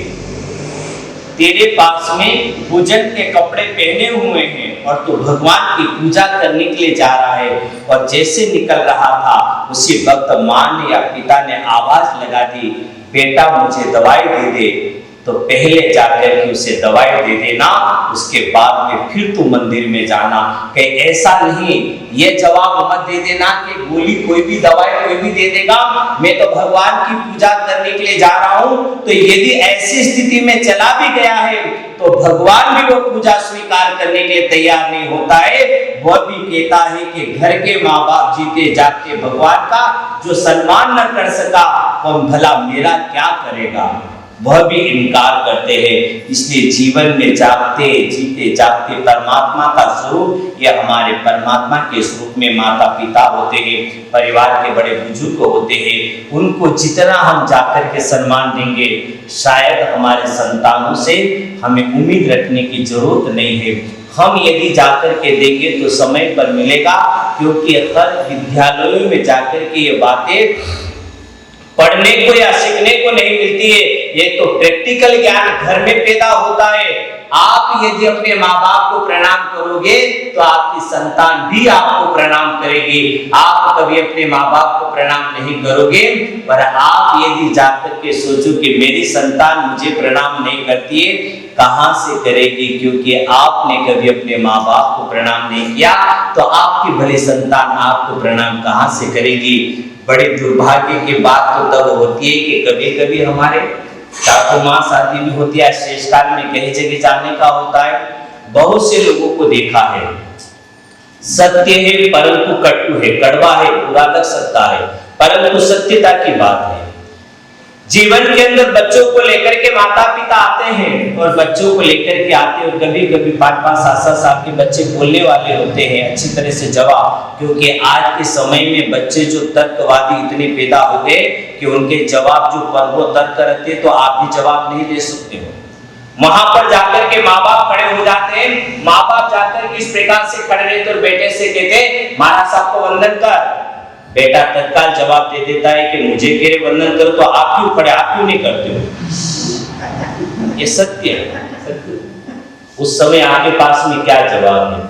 तेरे पास में पूजन के कपड़े पहने हुए हैं और तू भगवान की पूजा करने के लिए जा रहा है। और जैसे निकल रहा था उसी वक्त माँ ने या पिता ने आवाज लगा दी, बेटा मुझे दवाई दे दे। तो पहले जाकर के उसे दवाई दे देना, उसके बाद में फिर तू मंदिर में जाना। कि ऐसा नहीं, ये जवाब मत दे देना कि गोली कोई भी दवाई कोई भी दे देगा, मैं तो भगवान की पूजा करने के लिए जा रहा हूँ। तो यदि ऐसी स्थिति में चला भी गया है तो भगवान भी वो पूजा स्वीकार करने के लिए तैयार नहीं होता है। वह भी कहता है कि घर के माँ बाप जीते जागते भगवान का जो सम्मान न कर सका, वह भला मेरा क्या करेगा। वह भी इनकार करते हैं। इसलिए जीवन में जागते जीते जागते परमात्मा का स्वरूप, यह हमारे परमात्मा के स्वरूप में माता पिता होते हैं, परिवार के बड़े बुजुर्ग होते हैं। उनको जितना हम जाकर के सम्मान देंगे, शायद हमारे संतानों से हमें उम्मीद रखने की जरूरत नहीं है। हम यदि जाकर के देंगे तो समय पर मिलेगा, क्योंकि हर विद्यालयों में जाकर के ये बातें पढ़ने को या सीखने को नहीं मिलती है। ये तो प्रैक्टिकल ज्ञान घर में पैदा होता है। आप यदि अपने माँ बाप को प्रणाम करोगे तो आपकी संतान भी आपको प्रणाम करेगी। आप कभी अपने माँ बाप को प्रणाम नहीं करोगे, पर आप यदि जाकर के सोचो कि मेरी संतान मुझे प्रणाम नहीं करती है, कहां से करेगी? क्योंकि आपने कभी अपने माँ बाप को प्रणाम नहीं किया, तो आपकी भली संतान आपको प्रणाम कहां से करेगी? बड़े दुर्भाग्य की बात तो तब होती है कि कभी कभी हमारे चातुर्मास शादी भी होती है, शेष काल में कहीं जगह जाने का होता है। बहुत से लोगों को देखा है, सत्य है परंतु कटु है, कड़वा है, बुरा लग सकता है, परंतु सत्यता की बात है। जीवन के अंदर बच्चों को लेकर के माता पिता आते हैं और बच्चों को लेकर के आते हैं, कभी कभी 5-5, 7-7 साल के बच्चे बोलने वाले होते हैं अच्छी तरह से जवाब, क्योंकि आज के समय में बच्चे जो तर्कवादी इतने पैदा हो गए कि उनके जवाब जो पर वो तर्क करते, तो आप भी जवाब नहीं दे सकते हो। वहां पर जाकर के माँ बाप खड़े हो जाते हैं, माँ बाप जाकर के इस प्रकार से खड़े रहते और बेटे से कहते महाराज साहब को वंदन कर। बेटा तत्काल जवाब दे देता है कि मुझे कह रहे वंदन करो तो आप क्यों खड़े, आप क्यों नहीं करते हो? ये सत्य है। उस समय आपके पास में क्या जवाब है?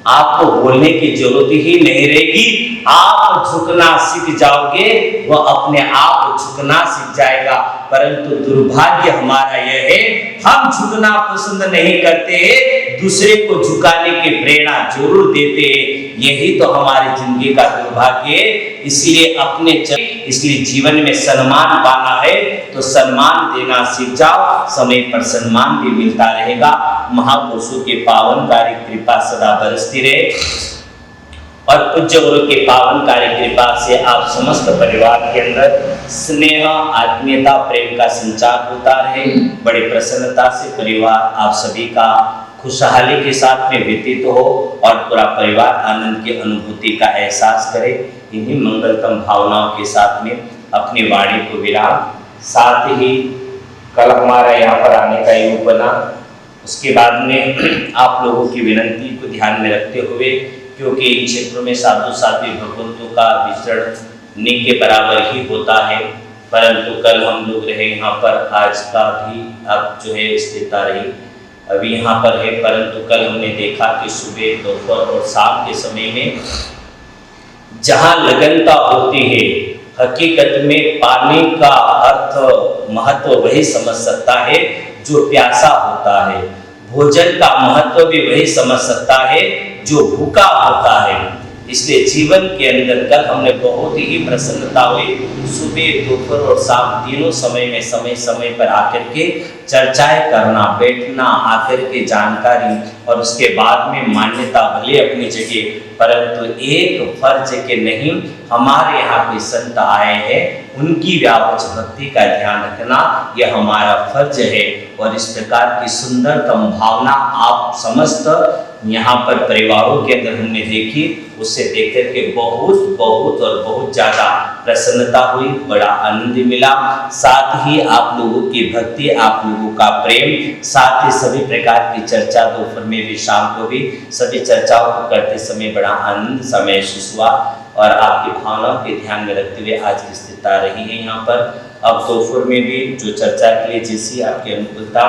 आपको बोलने की जरूरत ही नहीं रहेगी। आप झुकना सीख जाओगे, वह अपने आप झुकना सीख जाएगा। परंतु दुर्भाग्य हमारा यह है, हम झुकना पसंद नहीं करते हैं, दूसरे को झुकाने की प्रेरणा जरूर देते हैं। यही तो हमारी जिंदगी का दुर्भाग्य है। इसलिए जीवन में सम्मान पाना है तो सम्मान देना सीख जाओ, समय पर सम्मान भी मिलता रहेगा। महापुरुषों के पावनकारी कृपा सदा बरसती रहे और पूज्य गुरु के पावनकारी कृपा से आप समस्त परिवार के अंदर स्नेह, आत्मीयता, प्रेम का संचार होता रहे। बड़ी प्रसन्नता से परिवार आप सभी का खुशहाली के साथ में व्यतीत हो और पूरा परिवार आनंद की अनुभूति का एहसास करे। इन्हीं मंगलतम भावनाओं के साथ में अपनी वाणी को विराम। साथ ही कल हमारा यहाँ पर आने का योग बना, उसके बाद में आप लोगों की विनती को ध्यान में रखते हुए, क्योंकि इन क्षेत्रों में साधु साध्वी भगवंतों का विचरण नी के बराबर ही होता है, परंतु कल हम लोग रहे यहाँ पर, आज का भी अब जो है स्थिरता रही अभी यहाँ पर है। परंतु कल हमने देखा कि सुबह, दोपहर और शाम के समय में जहाँ लगनता होती है, हकीकत में पानी का अर्थ महत्व वही समझ सकता है जो प्यासा होता है। भोजन का महत्व भी वही समझ सकता है जो भूखा होता है। इसलिए जीवन के अंदर कल हमने बहुत ही प्रसन्नता हुई, सुबह, दोपहर और शाम तीनों समय में समय पर आकर के चर्चाएं करना, बैठना, आकर के जानकारी और उसके बाद में मान्यता भले अपनी जगह, परंतु एक फर्ज के नहीं, हमारे यहाँ पे संत आए हैं, उनकी व्यापक भक्ति का ध्यान रखना यह हमारा फर्ज है। और इस प्रकार की सुंदरतम भावना आप समस्त यहाँ पर परिवारों के अंदर हमने देखी, उससे देख कर के बहुत ज़्यादा प्रसन्नता हुई, बड़ा आनंद मिला। साथ ही आप लोगों की भक्ति, आप लोगों का प्रेम, साथ ही सभी प्रकार की चर्चा, दोपहर में भी, शाम को भी, सभी चर्चाओं को करते समय बड़ा आनंद सा महसूस हुआ और आपकी भावनाओं के ध्यान में रखते हुए आज की स्थिरता रही है यहाँ पर। अब दोपहर में भी जो चर्चा के लिए जैसी आपकी अनुकूलता,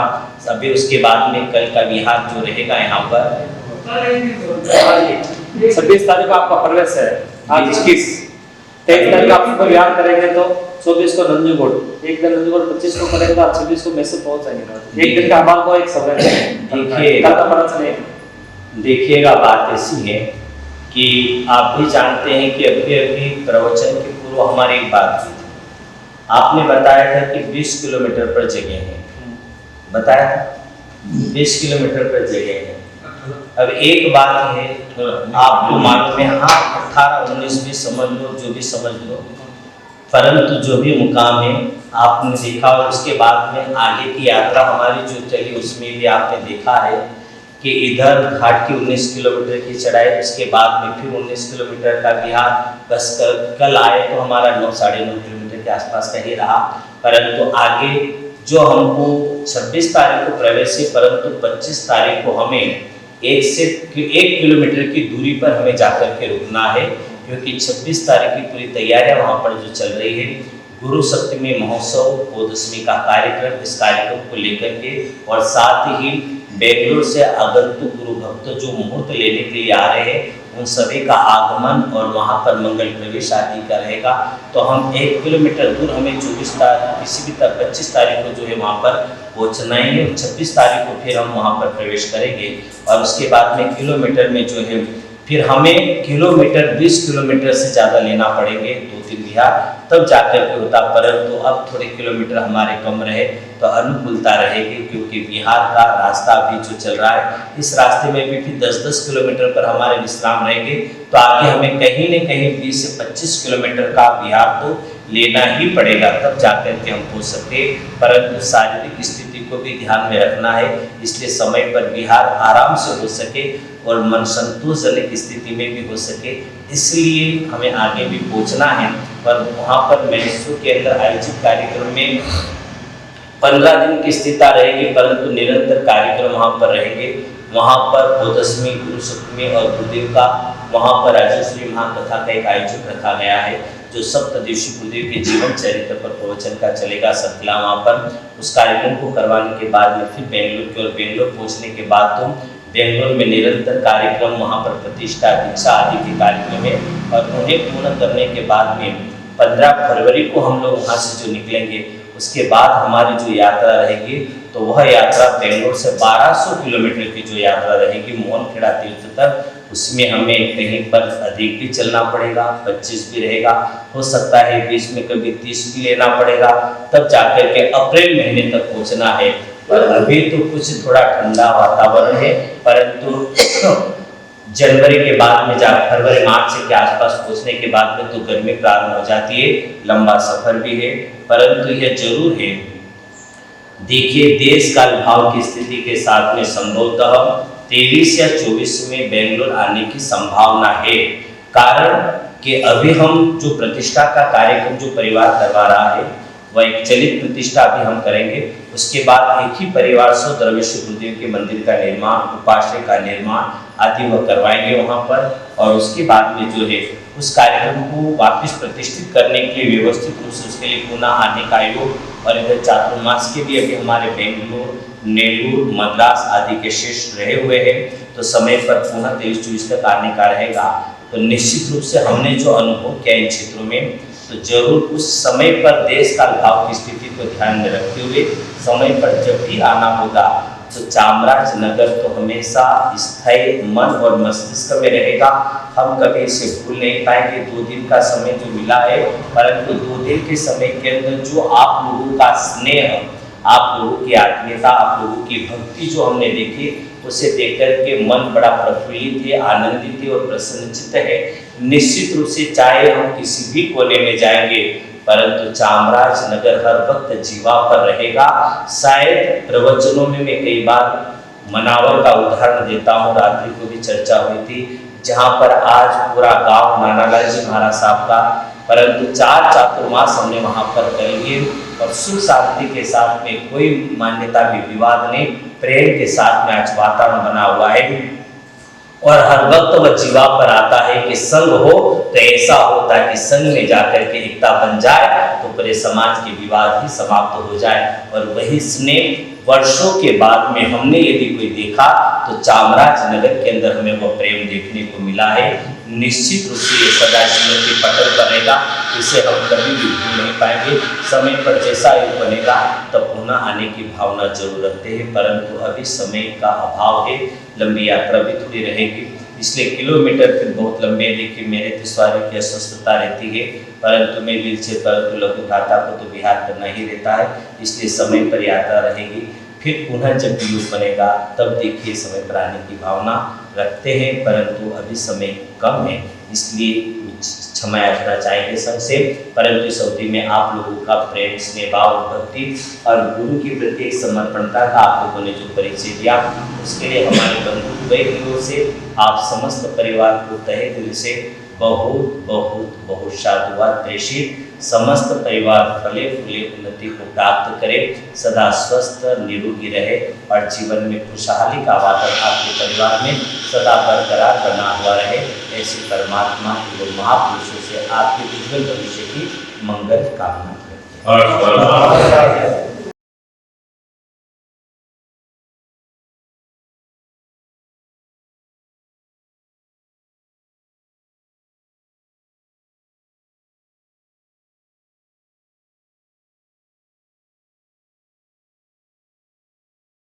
अभी उसके बाद में कल का विहार जो रहेगा यहाँ पर 26 तारीख को आपका प्रवेश है, आज 21, 23 तारीख आप पर विहार करेंगे तो 24 को नंदीगुड़, एक दिन नंदीगुड़ 25 को करेंगे तो 26 को मैसेज पहुंच जाएंगे। एक दिन का हमारे को एक समय देखिएगा। बात ऐसी है कि आप भी जानते हैं कि अभी प्रवचन के पूर्व हमारी एक बात थी, आपने बताया था कि 20 किलोमीटर पर जगह है, बताया था 20 किलोमीटर पर जगह है। अब एक बात है, आपको मालूम है, हाँ 18, 19 भी समझ लो, जो भी समझ लो, परंतु जो भी मुकाम है आपने देखा, और उसके बाद में आगे की यात्रा हमारी जो चली उसमें भी आपने देखा है कि इधर घाट की 19 किलोमीटर की चढ़ाई, उसके बाद में फिर 19 किलोमीटर का बिहार, बस कल आए तो हमारा 9-9.5 किलोमीटर के आसपास का ही रहा। परंतु आगे जो हमको 26 तारीख को प्रवेश है, परंतु 25 तारीख को हमें 1 किलोमीटर की दूरी पर हमें जाकर के रुकना है, क्योंकि 26 तारीख की पूरी तैयारियां वहाँ पर जो चल रही है, गुरु सप्तमी महोत्सव गोदशमी का कार्यक्रम, इस कार्यक्रम को लेकर के, और साथ ही बेंगलुरु से आगंतुक गुरु भक्त जो मुहूर्त लेने के लिए आ रहे हैं, उन सभी का आगमन और वहाँ पर मंगल प्रवेश आदि का रहेगा। तो हम 1 किलोमीटर दूर हमें 24 तारीख किसी भी 25 तारीख को जो है वहाँ पर पहुँचना ही है। 26 तारीख को फिर हम वहाँ पर प्रवेश करेंगे, और उसके बाद में किलोमीटर में जो है फिर हमें किलोमीटर 20 किलोमीटर से ज़्यादा लेना पड़ेंगे, 2-3 बिहार, तब जाकर के होता। परंतु अब थोड़े किलोमीटर हमारे कम रहे तो अनुकूलता रहेगी, क्योंकि बिहार का रास्ता अभी जो चल रहा है, इस रास्ते में भी फिर 10-10 किलोमीटर पर हमारे विश्राम रहेंगे। तो आगे हमें कहीं न कहीं 20 से 25 किलोमीटर का बिहार तो लेना ही पड़ेगा, तब जाकर के हम पहुँच सकते। परंतु शारीरिक स्थिति को भी ध्यान में रखना है, इसलिए समय पर बिहार आराम से हो सके और मन संतोषजनक स्थिति में भी हो सके, इसलिए हमें आगे भी पहुंचना है। पर वहाँ पर मैसूर के अंदर आयोजित कार्यक्रम में 15 दिन की स्थिरता रहेगी, परंतु निरंतर कार्यक्रम वहाँ पर रहेंगे। वहाँ पर गोदशमी, गुरु सप्तमी और गुरुदेव का वहाँ पर राजश्री महाकथा का एक आयोजन रखा गया है, जो सप्तदिवसीय गुरुदेव के जीवन चरित्र पर प्रवचन का चलेगा सतला वहाँ पर। उस कार्यक्रम को करवाने के बाद में फिर बेंगलुरु की ओर, बेंगलुरु पहुँचने के बाद तो बेंगलुरु में निरंतर कार्यक्रम, वहाँ पर प्रतिष्ठा, दीक्षा आदि के कार्यक्रम है, और उन्हें पूर्ण करने के बाद में 15 फरवरी को हम लोग वहाँ से जो निकलेंगे, उसके बाद हमारी जो यात्रा रहेगी, तो वह यात्रा बेंगलुरु से 1200 किलोमीटर की जो यात्रा रहेगी मोहनखेड़ा तीर्थ तक, उसमें हमें कहीं पर अधिक भी चलना पड़ेगा, 25 भी रहेगा, हो सकता है बीच में कभी 30 भी लेना पड़ेगा, तब जाकर के अप्रैल महीने तक पहुँचना है। पर अभी तो कुछ थोड़ा ठंडा वातावरण है, परंतु जनवरी के बाद में फरवरी मार्च के आसपास पहुंचने के बाद में तो गर्मी प्रारंभ हो जाती है, लंबा सफर भी है। परंतु यह जरूर है, देखिए देश काल भाव की स्थिति के साथ में संभवतः 23 या 24 में बेंगलुरु आने की संभावना है, कारण कि अभी हम जो प्रतिष्ठा का कार्यक्रम जो परिवार करवा रहा है, वह एक चलित प्रतिष्ठा भी हम करेंगे। उसके बाद एक ही परिवार से द्रव्येश्वर गुरुदेव के मंदिर का निर्माण, उपाश्रय का निर्माण आदि वह करवाएंगे वहाँ पर, और उसके बाद में जो है उस कार्यक्रम को वापस प्रतिष्ठित करने के लिए व्यवस्थित रूप से उसके लिए पुनः आने का योग, और इधर चातुर्मास के भी अभी हमारे बेंगलुरु, नेल्लूर, मद्रास आदि के शेष रहे हुए हैं, तो समय पर पुनः 23-24 तक आने का रहेगा। तो निश्चित रूप से हमने जो अनुभव किया इन क्षेत्रों में, तो जरूर उस समय पर देश का भाव की स्थिति को ध्यान में रखते हुए समय पर जब भी आना होगा, तो चामराजनगर तो हमेशा स्थायी मन और मस्तिष्क में रहेगा। हम कभी इसे भूल नहीं पाएंगे। 2 दिन का समय जो मिला है, परंतु 2 दिन के समय के अंदर जो आप लोगों का स्नेह, आप लोगों की आत्मीयता, आप लोगों की भक्ति जो हमने देखी, उसे देखकर के मन बड़ा प्रफुल्लित है, आनंदित है और प्रसन्नचित्त है। निश्चित रूप से चाहे हम किसी भी कोने में जाएंगे, परंतु चामराजनगर हर वक्त जीवा पर रहेगा। शायद प्रवचनों में मैं कई बार मनावर का उदाहरण देता हूँ, रात्रि को भी चर्चा हुई थी, जहाँ पर आज पूरा गांव नानालाल जी महाराज साहब का, परंतु 4 चातुर्मास हमने वहाँ पर कर लिए, और सुख शांति के साथ में कोई मान्यता में विवाद नहीं, प्रेम के साथ में आज वातावरण बना हुआ है। और हर वक्त वह जीवा पर आता है कि संग हो तो ऐसा होता है कि संग में जाकर के एकता बन जाए, तो पूरे समाज के विवाद ही समाप्त हो जाए। और वही स्नेह वर्षों के बाद में हमने यदि कोई देखा, तो चामराजनगर के अंदर हमें वह प्रेम देखने को मिला है। निश्चित रूप से ये सदा जीवन के पटल पर रहेगा, इसे हम कभी भी भूल नहीं पाएंगे। समय पर जैसा योग बनेगा तब पुनः आने की भावना जरूर रखते हैं, परंतु अभी समय का अभाव है, लंबी यात्रा भी थोड़ी रहेगी, इसलिए किलोमीटर फिर बहुत लंबे। देखिए मेरे तिसवारी की अस्वस्थता रहती है, परंतु मैं व्हील चेयर, परंतु लघु भ्राता को तो बिहार करना ही रहता है, इसलिए समय पर यात्रा रहेगी। फिर पुनः जब योग बनेगा तब देखिए समय पर आने की भावना रखते हैं, परंतु अभी समय कम है, इसलिए क्षमा याचना चाहेंगे सबसे। परंतु इस अवधि में आप लोगों का प्रेम, स्नेह भाव और भक्ति और गुरु की प्रति एक समर्पणता का आप लोगों ने जो परिचय दिया, उसके लिए हमारे बंधु द्वय की ओर से आप समस्त परिवार को तहे दिल से बहुत बहुत बहुत साधुवाद प्रेषित। समस्त परिवार फले फूले उन्नति को प्राप्त करे, सदा स्वस्थ निरोगी रहे और जीवन में खुशहाली का वातावरण आपके परिवार में सदा बरकरार बना हुआ रहे। ऐसे परमात्मा एवं महापुरुषों से आपके उज्जवल भविष्य की मंगल कामना करते हैं।